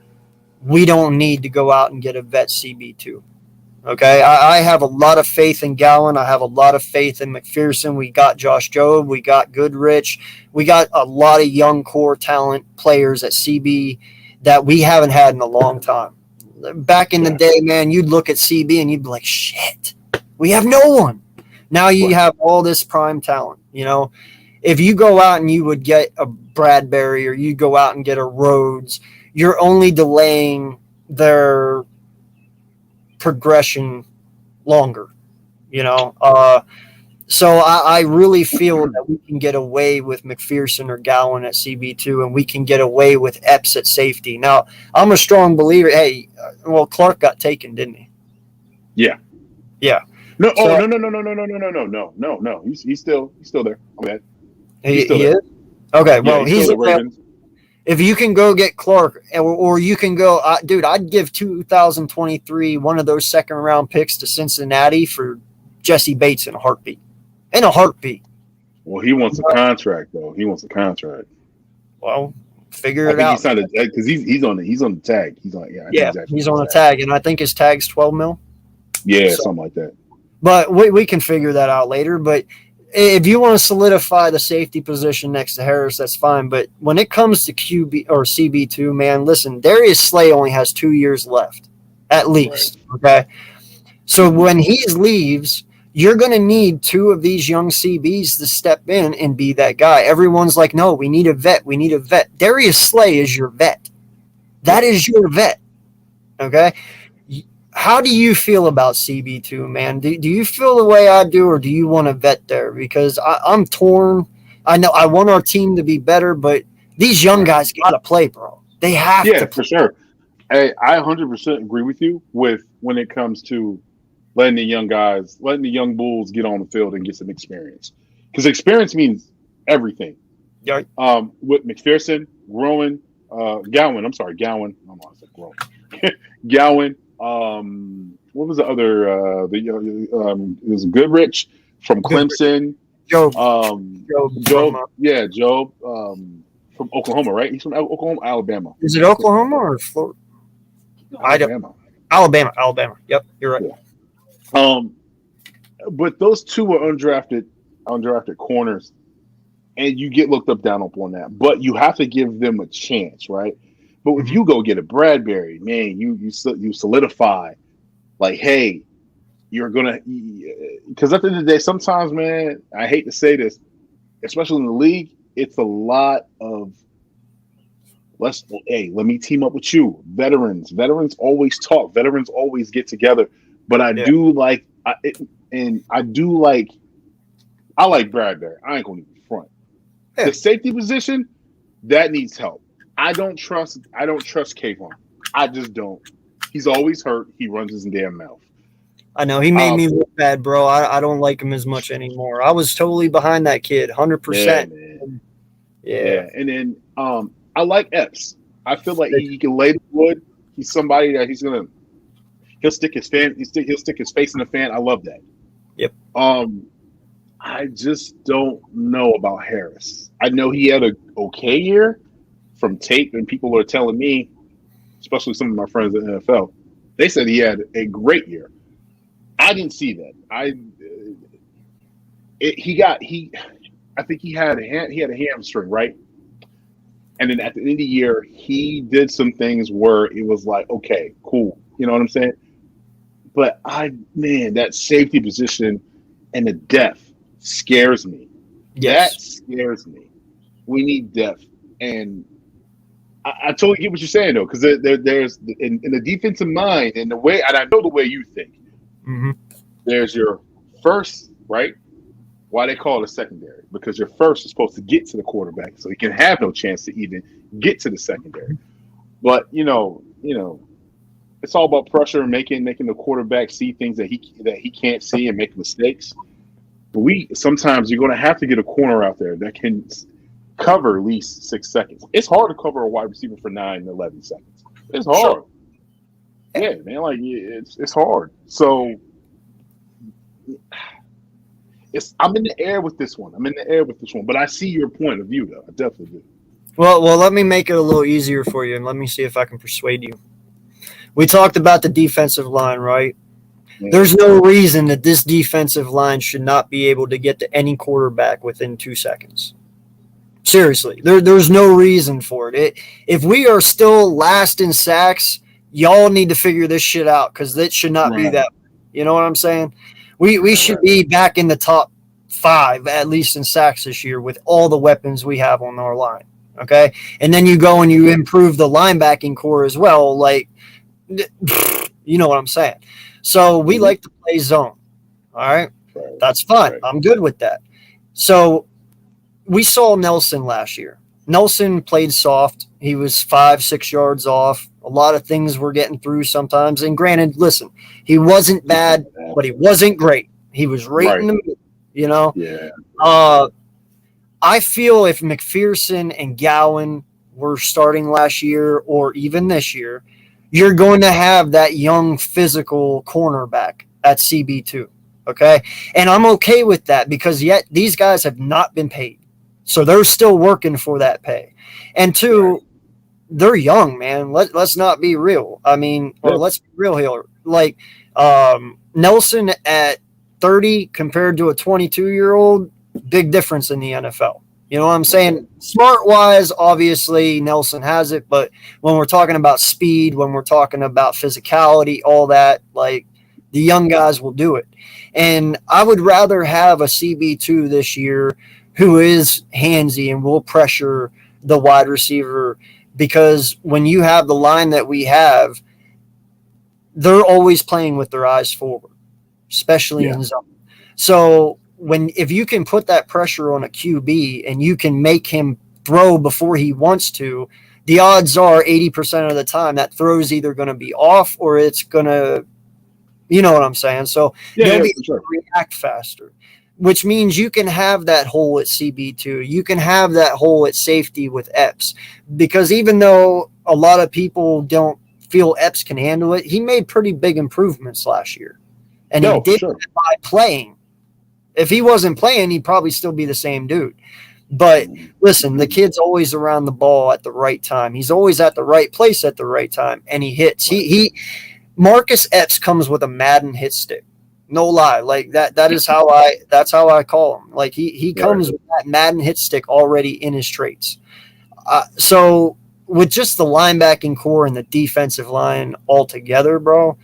we don't need to go out and get a vet CB2. Okay, I have a lot of faith in Gowan. I have a lot of faith in McPherson. We got Josh Jobe. We got Goodrich. We got a lot of young core talent players at CB that we haven't had in a long time. Back in the day, man, you'd look at CB and you'd be like, shit, we have no one. Now you have all this prime talent. If you go out and you would get a Bradbury or you go out and get a Rhodes, you're only delaying their progression longer, so I really feel that we can get away with McPherson or Gowan at CB2, and we can get away with Epps at safety. Now, I'm a strong believer. Hey, Clark got taken, didn't he? Yeah. No. So, No. He's still there. Okay. He is. Okay. Well, he's if you can go get Clark, or you can go, dude, I'd give 2023 one of those second-round picks to Cincinnati for Jesse Bates in a heartbeat. Well, he wants a contract, though. He wants a contract. Well, figure it out. Because he's on the tag. He's on a tag, and I think his tag's $12 million. Yeah, something like that. But we can figure that out later. But if you want to solidify the safety position next to Harris, that's fine. But when it comes to QB or CB2, man, listen, Darius Slay only has 2 years left, at least. Right. Okay. So when he leaves, you're going to need 2 of these young CBs to step in and be that guy. Everyone's like, no, we need a vet. We need a vet. Darius Slay is your vet. That is your vet. Okay. How do you feel about CB2, man? Do you feel the way I do, or do you want a vet there? Because I'm torn. I know I want our team to be better, but these young guys got to play, bro. They have to play. For sure. Hey, I 100% agree with you when it comes to letting the young bulls get on the field and get some experience. Because experience means everything. Yeah. With McPherson, Gowan. I'm sorry, Gowan. I'm on Gowan. Gowan. What was the other? It was Goodrich from Clemson. Jobe. Jobe. From Oklahoma, right? He's from Oklahoma, Alabama. Is it Oklahoma or Florida? Alabama. Yep, you're right. Yeah. But those 2 were undrafted corners and you get looked up down upon that. But you have to give them a chance, right? But if you go get a Bradbury, man, you solidify, like, hey, you're gonna, because at the end of the day, sometimes, man, I hate to say this, especially in the league, it's a lot of let me team up with you. Veterans always talk. Veterans always get together. But I like Bradbury. I ain't gonna even front. Yeah. The safety position that needs help. I don't trust Kayvon. I just don't. He's always hurt. He runs his damn mouth. I know. He made me look bad, bro. I don't like him as much anymore. I was totally behind that kid, 100%. Yeah. And then I like Epps. I feel like he can lay the wood. He's somebody that he'll stick his face in the fan. I love that. Yep. I just don't know about Harris. I know he had a okay year from tape, and people are telling me, especially some of my friends in the NFL, they said he had a great year. I didn't see that. I think he had a hamstring, right? And then at the end of the year, he did some things where it was like, okay, cool. You know what I'm saying? But that safety position and the depth scares me. Yes. That scares me. We need depth. And I totally get what you're saying, though, because there's in the defensive mind and the way, and I know the way you think, there's your first, right? Why they call it a secondary? Because your first is supposed to get to the quarterback, so he can have no chance to even get to the secondary. But it's all about pressure and making the quarterback see things that he can't see and make mistakes. But sometimes you're going to have to get a corner out there that can cover at least 6 seconds. It's hard to cover a wide receiver for 9 to 11 seconds. It's hard. Sure. Yeah, man, like it's hard. So I'm in the air with this one. But I see your point of view, though. I definitely do. Well, let me make it a little easier for you, and let me see if I can persuade you. We talked about the defensive line, right? Yeah. There's no reason that this defensive line should not be able to get to any quarterback within 2 seconds. Seriously, there's no reason for it. If we are still last in sacks, y'all need to figure this shit out, because it should not be that. You know what I'm saying? We should be back in the top 5, at least in sacks this year, with all the weapons we have on our line. Okay? And then you go and you improve the linebacking core as well. Like, you know what I'm saying? So we like to play zone. All right? That's fine. I'm good with that. So we saw Nelson last year. Nelson played soft. He was 5-6 yards off. A lot of things were getting through sometimes. And granted, listen, he wasn't bad, but he wasn't great. He was right in the middle, you know? Yeah. I feel if McPherson and Gowan were starting last year or even this year, you're going to have that young physical cornerback at CB2, okay? And I'm okay with that, because yet these guys have not been paid. So they're still working for that pay. And two, they're young, man. Let's not be real. I mean, or let's be real here. Like Nelson at 30 compared to a 22-year-old, big difference in the NFL. You know what I'm saying? Smart-wise, obviously, Nelson has it. But when we're talking about speed, when we're talking about physicality, all that, like, the young guys will do it. And I would rather have a CB2 this year who is handsy and will pressure the wide receiver, because when you have the line that we have, they're always playing with their eyes forward, especially in zone. So if you can put that pressure on a QB and you can make him throw before he wants to, the odds are 80% of the time that throw is either going to be off or it's going to, you know what I'm saying? So they'll be able to react faster, which means you can have that hole at CB2. You can have that hole at safety with Epps, because even though a lot of people don't feel Epps can handle it, he made pretty big improvements last year. And he did it by playing. If he wasn't playing, he'd probably still be the same dude. But listen, the kid's always around the ball at the right time. He's always at the right place at the right time, and he hits. Marcus Epps comes with a Madden hit stick. No lie, like that is how that's how I call him. Like he comes with that Madden hit stick already in his traits. So with just the linebacking core and the defensive line all together, bro,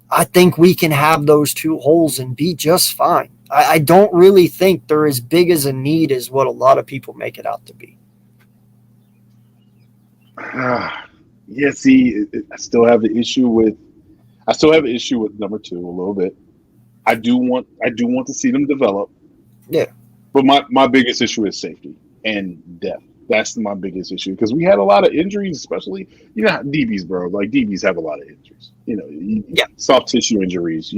I think we can have those two holes and be just fine. I don't really think they're as big as a need as what a lot of people make it out to be. Yeah, see, I still have an issue with number 2 a little bit. I do want to see them develop. Yeah. But my biggest issue is safety and depth. That's my biggest issue because we had a lot of injuries, especially DBs, bro. Like DBs have a lot of injuries. Soft tissue injuries.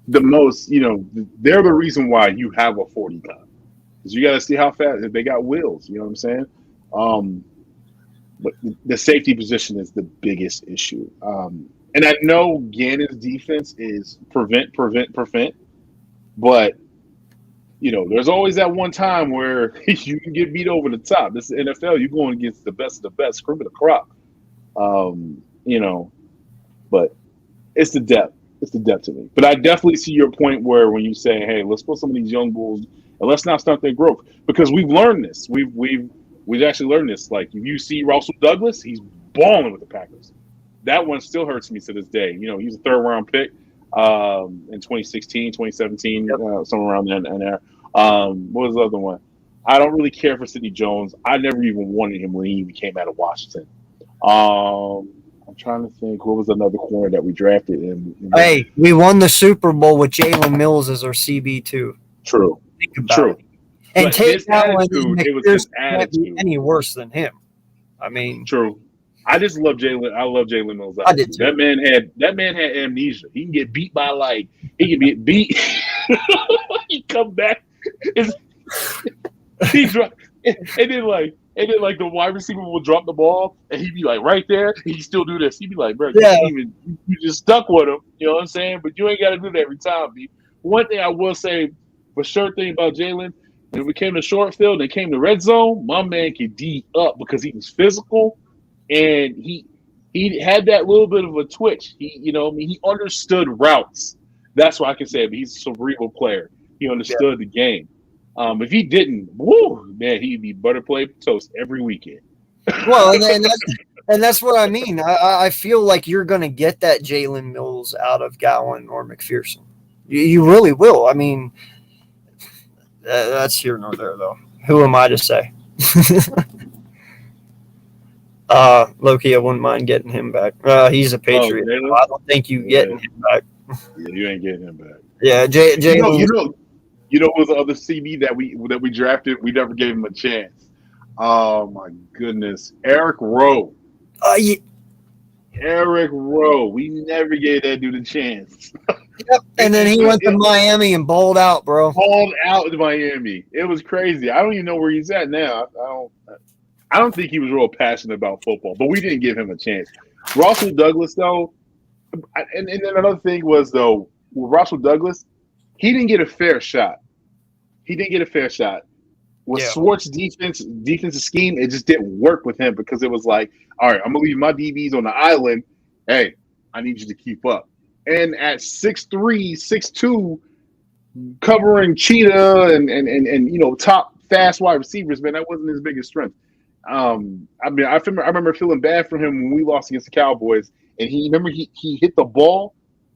They're the reason why you have a 40 guy. Because you got to see how fast if they got wheels. You know what I'm saying? But the safety position is the biggest issue. And I know Gannon's defense is prevent, but there's always that one time where you can get beat over the top. This is the NFL. You're going against the best of the best, cream of the crop. But it's the depth. It's the depth to me. But I definitely see your point where when you say, hey, let's put some of these young bulls and let's not stunt their growth. Because we've learned this. We've actually learned this. Like, if you see Russell Douglas, he's balling with the Packers. That one still hurts me to this day. He's a third-round pick in 2016, 2017, somewhere around there. What was the other one? I don't really care for Sidney Jones. I never even wanted him when he even came out of Washington. I'm trying to think. What was another corner that we drafted? Hey, we won the Super Bowl with Jalen Mills as our CB2. True. True. It. And Tate attitude, it was his attitude. Be any worse than him. I mean, true. I just love Jalen. I love Jalen Mills. I did too. That man had amnesia. He can get beat by he can get beat. He come back. He drop and then the wide receiver will drop the ball and he'd be like right there. He still do this. He'd be like, bro, you just stuck with him. You know what I'm saying? But you ain't got to do that every time, B. One thing I will say for sure thing about Jalen, when we came to short field and came to red zone, my man could D up because he was physical and he had that little bit of a twitch. He understood routes. That's what I can say. But he's a cerebral player. He understood the game. If he didn't, man, he'd be butter plate toast every weekend. Well, and that's what I mean. I feel like you're going to get that Jalen Mills out of Gowan or McPherson. You really will. I mean, that's here nor there, though. Who am I to say? Loki, I wouldn't mind getting him back. He's a Patriot. I don't think you getting him back. Yeah, you ain't getting him back. Yeah, Jalen. You know who was the other CB that we drafted? We never gave him a chance. Oh my goodness, Eric Rowe. Eric Rowe. We never gave that dude a chance. Yep. And then he went to Miami and balled out, bro. Balled out in Miami. It was crazy. I don't even know where he's at now. I don't think he was real passionate about football, but we didn't give him a chance. Russell Douglas, though, and then another thing was, though, with Russell Douglas, he didn't get a fair shot. With Swartz's defensive scheme, it just didn't work with him because it was like, all right, I'm going to leave my DBs on the island. Hey, I need you to keep up. And at 6'3", 6'2", covering Cheetah and top fast wide receivers, man, that wasn't his biggest strength. I remember feeling bad for him when we lost against the Cowboys, and he hit the ball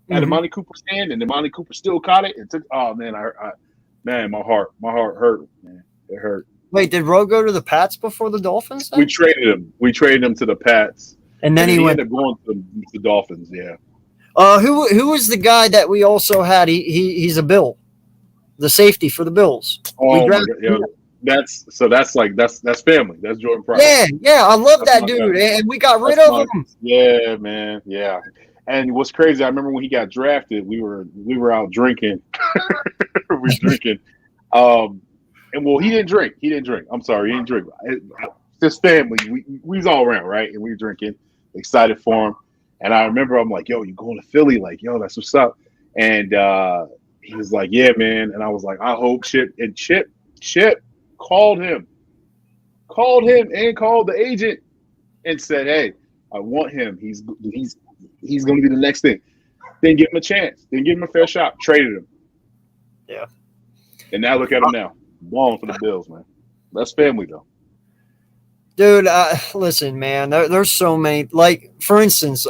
at Amani Cooper's hand, and Amani Cooper still caught it and took. Oh man, my heart hurt, man. It hurt. Wait, did Rowe go to the Pats before the Dolphins? Then? We traded him. We traded him to the Pats, and then he ended up going to the Dolphins. Yeah. Who was the guy that we also had? He's a Bill, the safety for the Bills. Oh, that's family. That's Jordan Price. Yeah, I love that dude, and we got rid of him. Yeah, man, yeah. And what's crazy, I remember when he got drafted, we were out drinking. We were drinking. And well, he didn't drink. I'm sorry, he didn't drink. This family, we was all around, right? And we were drinking, excited for him. And I remember I'm like, yo, you going to Philly? Like, yo, that's what's up. And he was like, yeah, man. And I was like, I hope Chip called him and called the agent and said, hey, I want him. He's going to be the next thing. Didn't give him a chance. Didn't give him a fair shot. Traded him. Yeah. And now look at him now. Balling for the Bills, man. That's family, though. Dude, listen, man, there's so many. Like, for instance,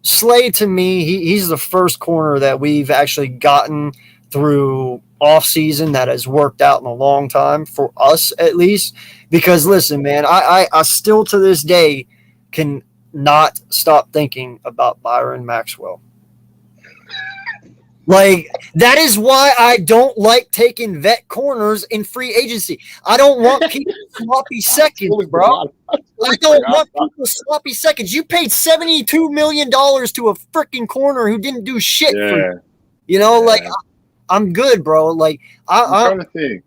Slay, to me, he's the first corner that we've actually gotten through off season that has worked out in a long time, for us at least. Because, listen, man, I still to this day can not stop thinking about Byron Maxwell. Like, that is why I don't like taking vet corners in free agency. I don't want people sloppy seconds, bro. I don't want people sloppy seconds. You paid $72 million to a freaking corner who didn't do shit for you. You know, like, I'm good, bro. Like, I'm trying to think.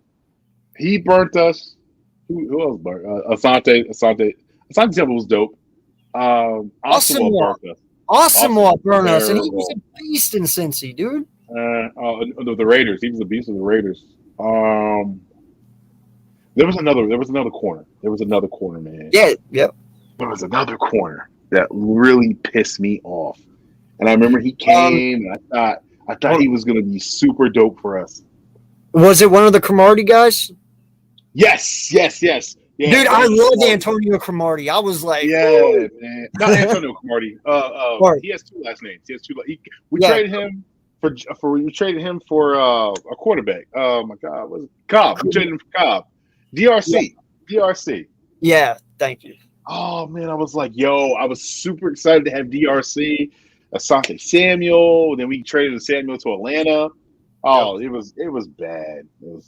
He burnt us. Who else burnt? Asante Temple was dope. Asamoah burned us, and he was a beast in Cincy, dude. The Raiders. He was a beast of the Raiders. There was another corner. Man. Yeah, yep. There was another corner that really pissed me off. And I remember he came, and I thought he was going to be super dope for us. Was it one of the Cromartie guys? Yes. Yeah, dude, I loved Antonio Cromartie. I was like, man. Not Antonio Cromartie. He has two last names. We traded him for a quarterback. Oh my God, was it Cobb? We traded him for Cobb. DRC. Yeah, thank you. Oh man, I was like, I was super excited to have DRC, Asante Samuel. Then we traded Samuel to Atlanta. Oh, it was bad. Man.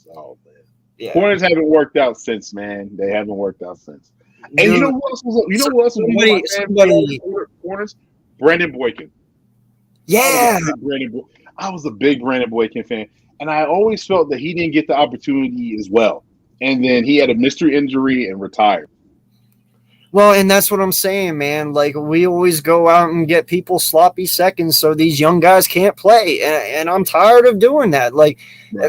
Yeah. Corners haven't worked out since, man. They haven't worked out since. And you know who else was corners? Brandon Boykin. Yeah. I was a big Brandon Boykin fan. And I always felt that he didn't get the opportunity as well. And then he had a mystery injury and retired. Well, and that's what I'm saying, man. Like, we always go out and get people sloppy seconds so these young guys can't play. And I'm tired of doing that. Like,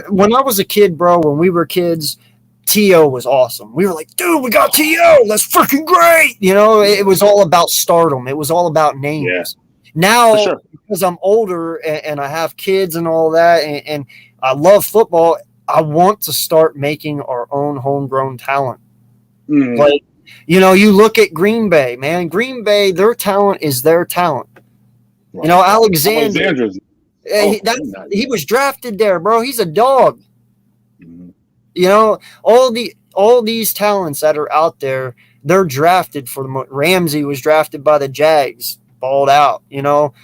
when I was a kid, bro, when we were kids, T.O. was awesome. We were like, dude, we got T.O. That's freaking great. You know, it was all about stardom. It was all about names. Yeah. Now, because I'm older and I have kids and all that, and I love football, I want to start making our own homegrown talent. Mm. Like, you know, you look at Green Bay, man. Green Bay, their talent is their talent. Right. You know, Alexander, he was drafted there, bro. He's a dog. Mm-hmm. You know, all these talents that are out there, they're drafted for the Ramsey was drafted by the Jags, balled out. You know,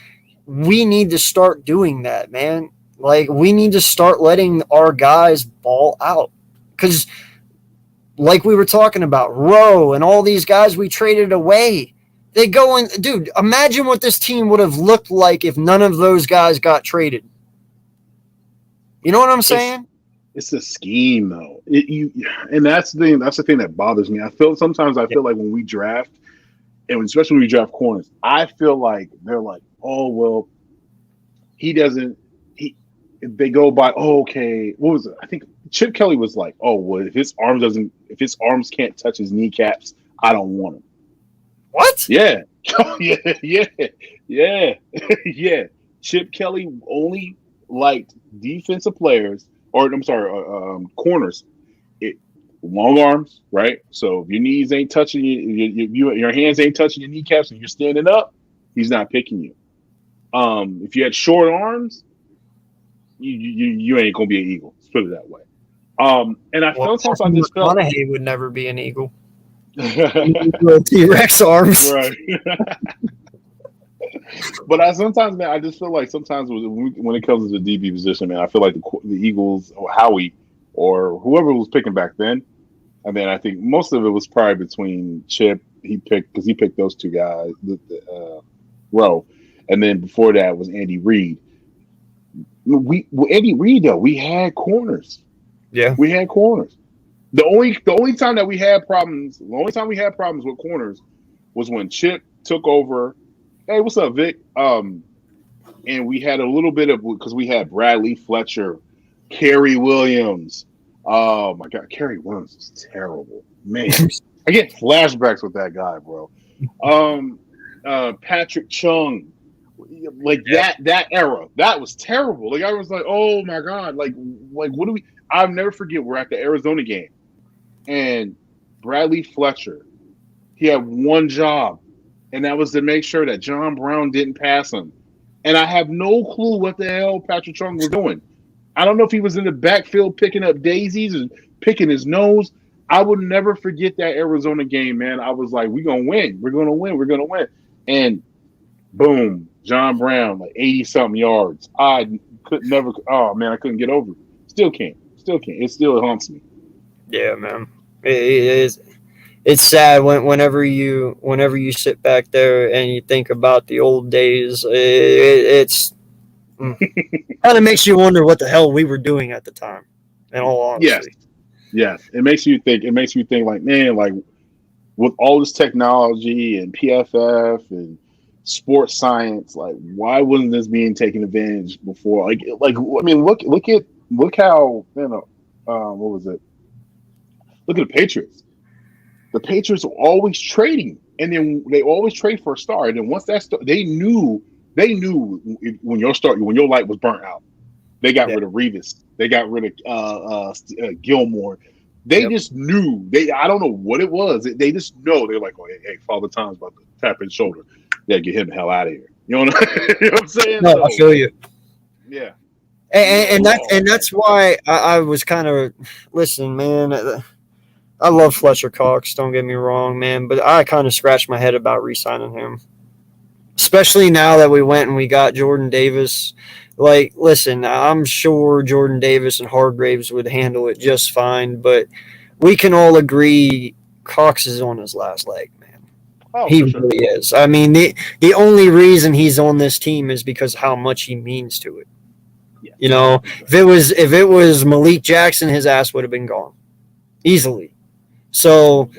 we need to start doing that, man. Like, we need to start letting our guys ball out. Because, like we were talking about, Rowe and all these guys we traded away, they go in. Dude, imagine what this team would have looked like if none of those guys got traded. You know what I'm saying? It's a scheme, though. And that's the thing that bothers me. I feel like when we draft, and especially when we draft corners, I feel like they're like, oh, well, they go by, okay, what was it? I think Chip Kelly was like, oh, well, if his arms can't touch his kneecaps, I don't want him. What? Yeah. Yeah. Chip Kelly only liked defensive players, corners. Long arms, right? So if your knees ain't touching your hands ain't touching your kneecaps and you're standing up, he's not picking you. If you had short arms, you ain't gonna be an Eagle. Let's put it that way. And I felt sometimes I just felt McConaughey would never be an Eagle. T-Rex arms, right? But I just feel like sometimes when it comes to the DB position, man, I feel like the Eagles or Howie or whoever was picking back then. And then I think most of it was probably between Chip. He picked those two guys, Rowe, and then before that was Andy Reid. Andy Reid though, we had corners. Yeah, we had corners. The only time that we had problems, with corners was when Chip took over. Hey, what's up, Vic? And we had a little bit of, because we had Bradley Fletcher, Kerry Williams. Oh my God, Kerry Williams is terrible, man. I get flashbacks with that guy, bro. Patrick Chung. Like that era, that was terrible. Like I was like, oh my god, like what do we? I'll never forget. We're at the Arizona game, and Bradley Fletcher, he had one job, and that was to make sure that John Brown didn't pass him. And I have no clue what the hell Patrick Chung was doing. I don't know if he was in the backfield picking up daisies and picking his nose. I would never forget that Arizona game, man. I was like, we're gonna win. We're gonna win. We're gonna win. And boom, John Brown, like 80-something yards. I could never. Oh man, I couldn't get over it. Still can't. It still haunts me. Yeah, man. It is. It's sad whenever you sit back there and you think about the old days. It's kind of makes you wonder what the hell we were doing at the time. In all honesty. Yes. It makes you think. It makes you think like, man, like with all this technology and PFF and sports science, like why wasn't this being taken advantage before? Like I mean, look how what was it? Look at the Patriots. The Patriots are always trading, and then they always trade for a star. And then once they knew when your light was burnt out. They got rid of Revis. They got rid of Gilmore. They just knew. I don't know what it was. They just know. They're like, oh, hey, Father Time's about to tap his shoulder. Yeah, get him the hell out of here. You know what I'm saying? No, I feel you. Yeah. And that's why I was kind of listen, man. I love Fletcher Cox. Don't get me wrong, man, but I kind of scratched my head about re-signing him, especially now that we went and we got Jordan Davis. Like, listen, I'm sure Jordan Davis and Hargraves would handle it just fine, but we can all agree Cox is on his last leg, man. Oh, he really is. I mean, the only reason he's on this team is because of how much he means to it. Yeah. You know, if it was Malik Jackson, his ass would have been gone easily. So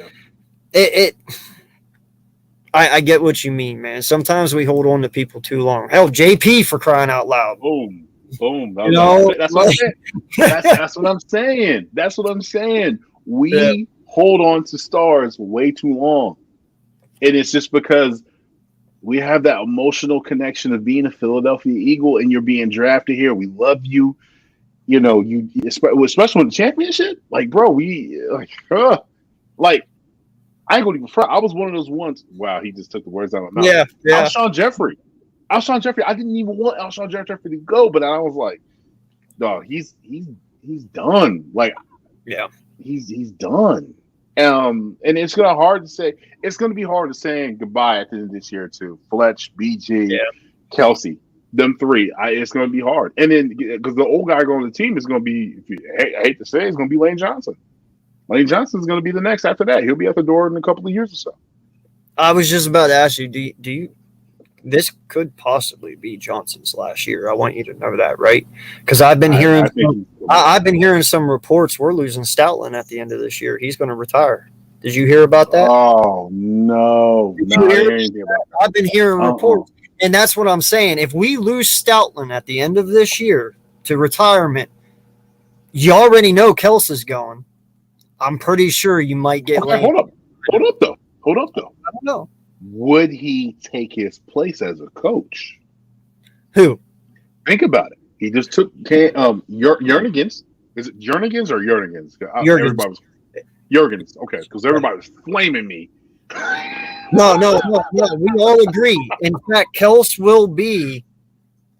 I get what you mean, man. Sometimes we hold on to people too long. Hell, JP for crying out loud. Boom. You know, that's what I'm saying. That's what I'm saying. That's what I'm saying. We hold on to stars way too long. And it's just because we have that emotional connection of being a Philadelphia Eagle and you're being drafted here. We love you. You know, especially with the championship. Like, bro, like, I ain't gonna even front. I was one of those ones. Wow, he just took the words out of my mouth. Yeah. Alshon Jeffrey. I didn't even want Alshon Jeffrey to go, but I was like, no, he's done. Like, he's done. And it's gonna hard to say. It's gonna be hard to say goodbye at the end of this year too. Fletch, BG, Kelsey, them three. It's gonna be hard. And then because the old guy going to the team is gonna be, I hate to say, it's gonna be Lane Johnson. Lane Johnson's going to be the next after that. He'll be at the door in a couple of years or so. I was just about to ask you, do you this could possibly be Johnson's last year. I want you to know that, right? Because I've been hearing some reports we're losing Stoutland at the end of this year. He's going to retire. Did you hear about that? Oh, no. I've been hearing reports. And that's what I'm saying. If we lose Stoutland at the end of this year to retirement, you already know Kelsey's going. I'm pretty sure you might get. Okay, hold up though. I don't know. Would he take his place as a coach? Who? Think about it. He just took Jernigan's. Is it Jernigan's or Jernigan's? Jurgens. Okay, because everybody was flaming me. No. We all agree. In fact, Kels will be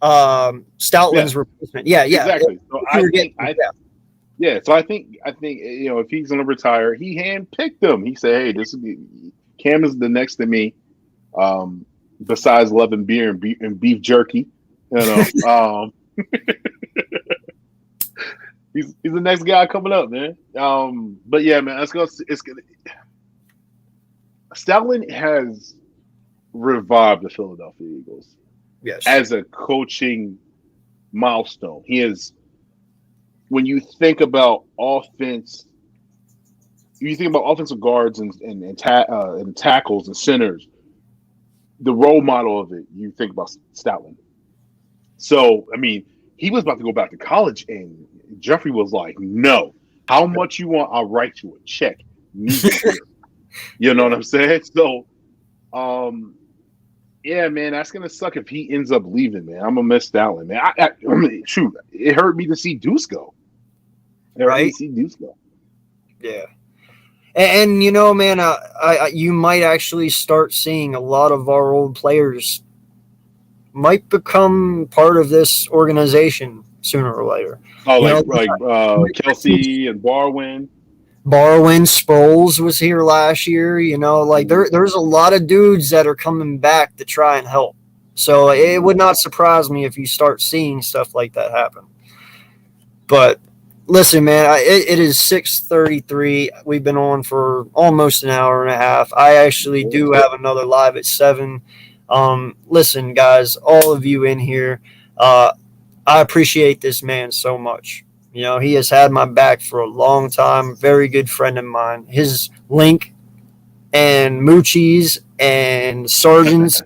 Stoutland's replacement. Yeah. Exactly. So I think you know, if he's going to retire, he handpicked them. He said, "Hey, Cam is the next to me, besides loving beer and beef jerky." You know, he's the next guy coming up, man. But yeah, man, let's go. Stoutland has revived the Philadelphia Eagles, as a coaching milestone. He is. When you think about offense, you think about offensive guards and tackles and centers, the role model of it, you think about Stoutland. So, I mean, he was about to go back to college, and Jeffrey was like, no. How much you want, I'll write you a check. You know what I'm saying? So, Yeah, man, that's gonna suck if he ends up leaving, man. I'm gonna miss that one, man. I mean, shoot, it hurt me to see Deuce go. It hurt me to right? see Deuce go. Yeah. And man, you might actually start seeing a lot of our old players might become part of this organization sooner or later. Oh, You know, Kelsey and Barwin. Barwin Sproles was here last year. Like there's a lot of dudes that are coming back to try and help. So it would not surprise me if you start seeing stuff like that happen. But listen, man, it is 6:33. We've been on for almost an hour and a half. I actually do have another live at 7. Listen, guys, all of you in here, I appreciate this man so much. He has had my back for a long time. Very good friend of mine. His link and Moochies and Sergeants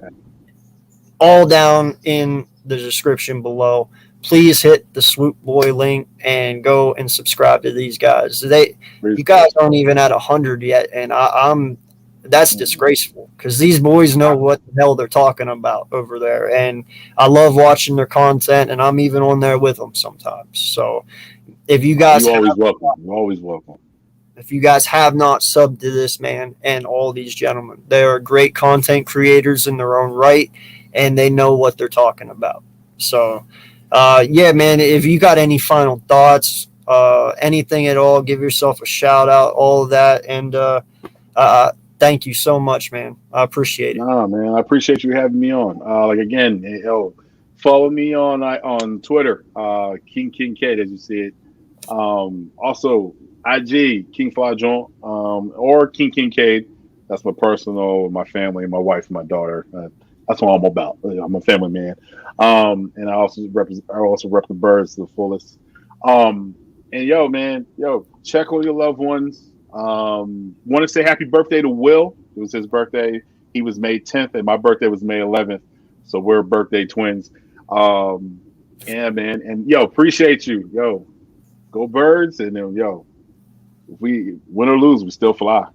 all down in the description below. Please hit the Swoop Boy link and go and subscribe to these guys. You guys aren't even at 100 yet, and that's disgraceful because these boys know what the hell they're talking about over there, and I love watching their content, and I'm even on there with them sometimes. So if you guys, you're always welcome. You're always welcome. If you guys have not subbed to this man and all these gentlemen, they are great content creators in their own right, and they know what they're talking about. So. Yeah, man, if you got any final thoughts, anything at all, give yourself a shout out, all of that. And thank you so much, man. I appreciate it. Nah, man, I appreciate you having me on. Follow me on Twitter, King Kincade, as you see it. Also, IG, King Flajon, or King Kincade. That's my personal, my family, my wife, and my daughter. That's what I'm about. I'm a family man. And I also rep the birds to the fullest. And man, check on your loved ones. Want to say happy birthday to Will. It was his birthday. He was May 10th, and my birthday was May 11th. So we're birthday twins. Yeah, man. And appreciate you. Go birds. And then if we win or lose, we still fly.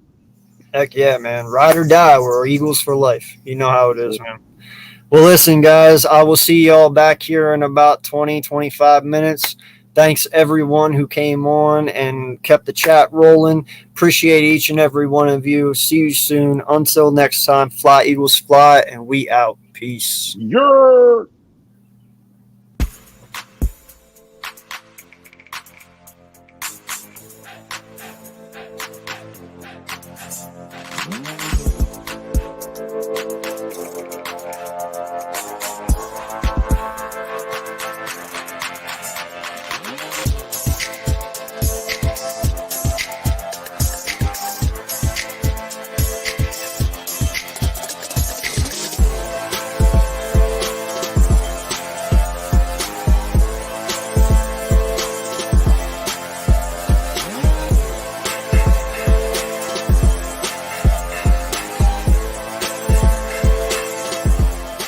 Heck yeah, man. Ride or die. We're Eagles for life. You know how it is, man. Well, listen, guys, I will see y'all back here in about 20, 25 minutes. Thanks, everyone who came on and kept the chat rolling. Appreciate each and every one of you. See you soon. Until next time, fly, Eagles, fly, and we out. Peace. You're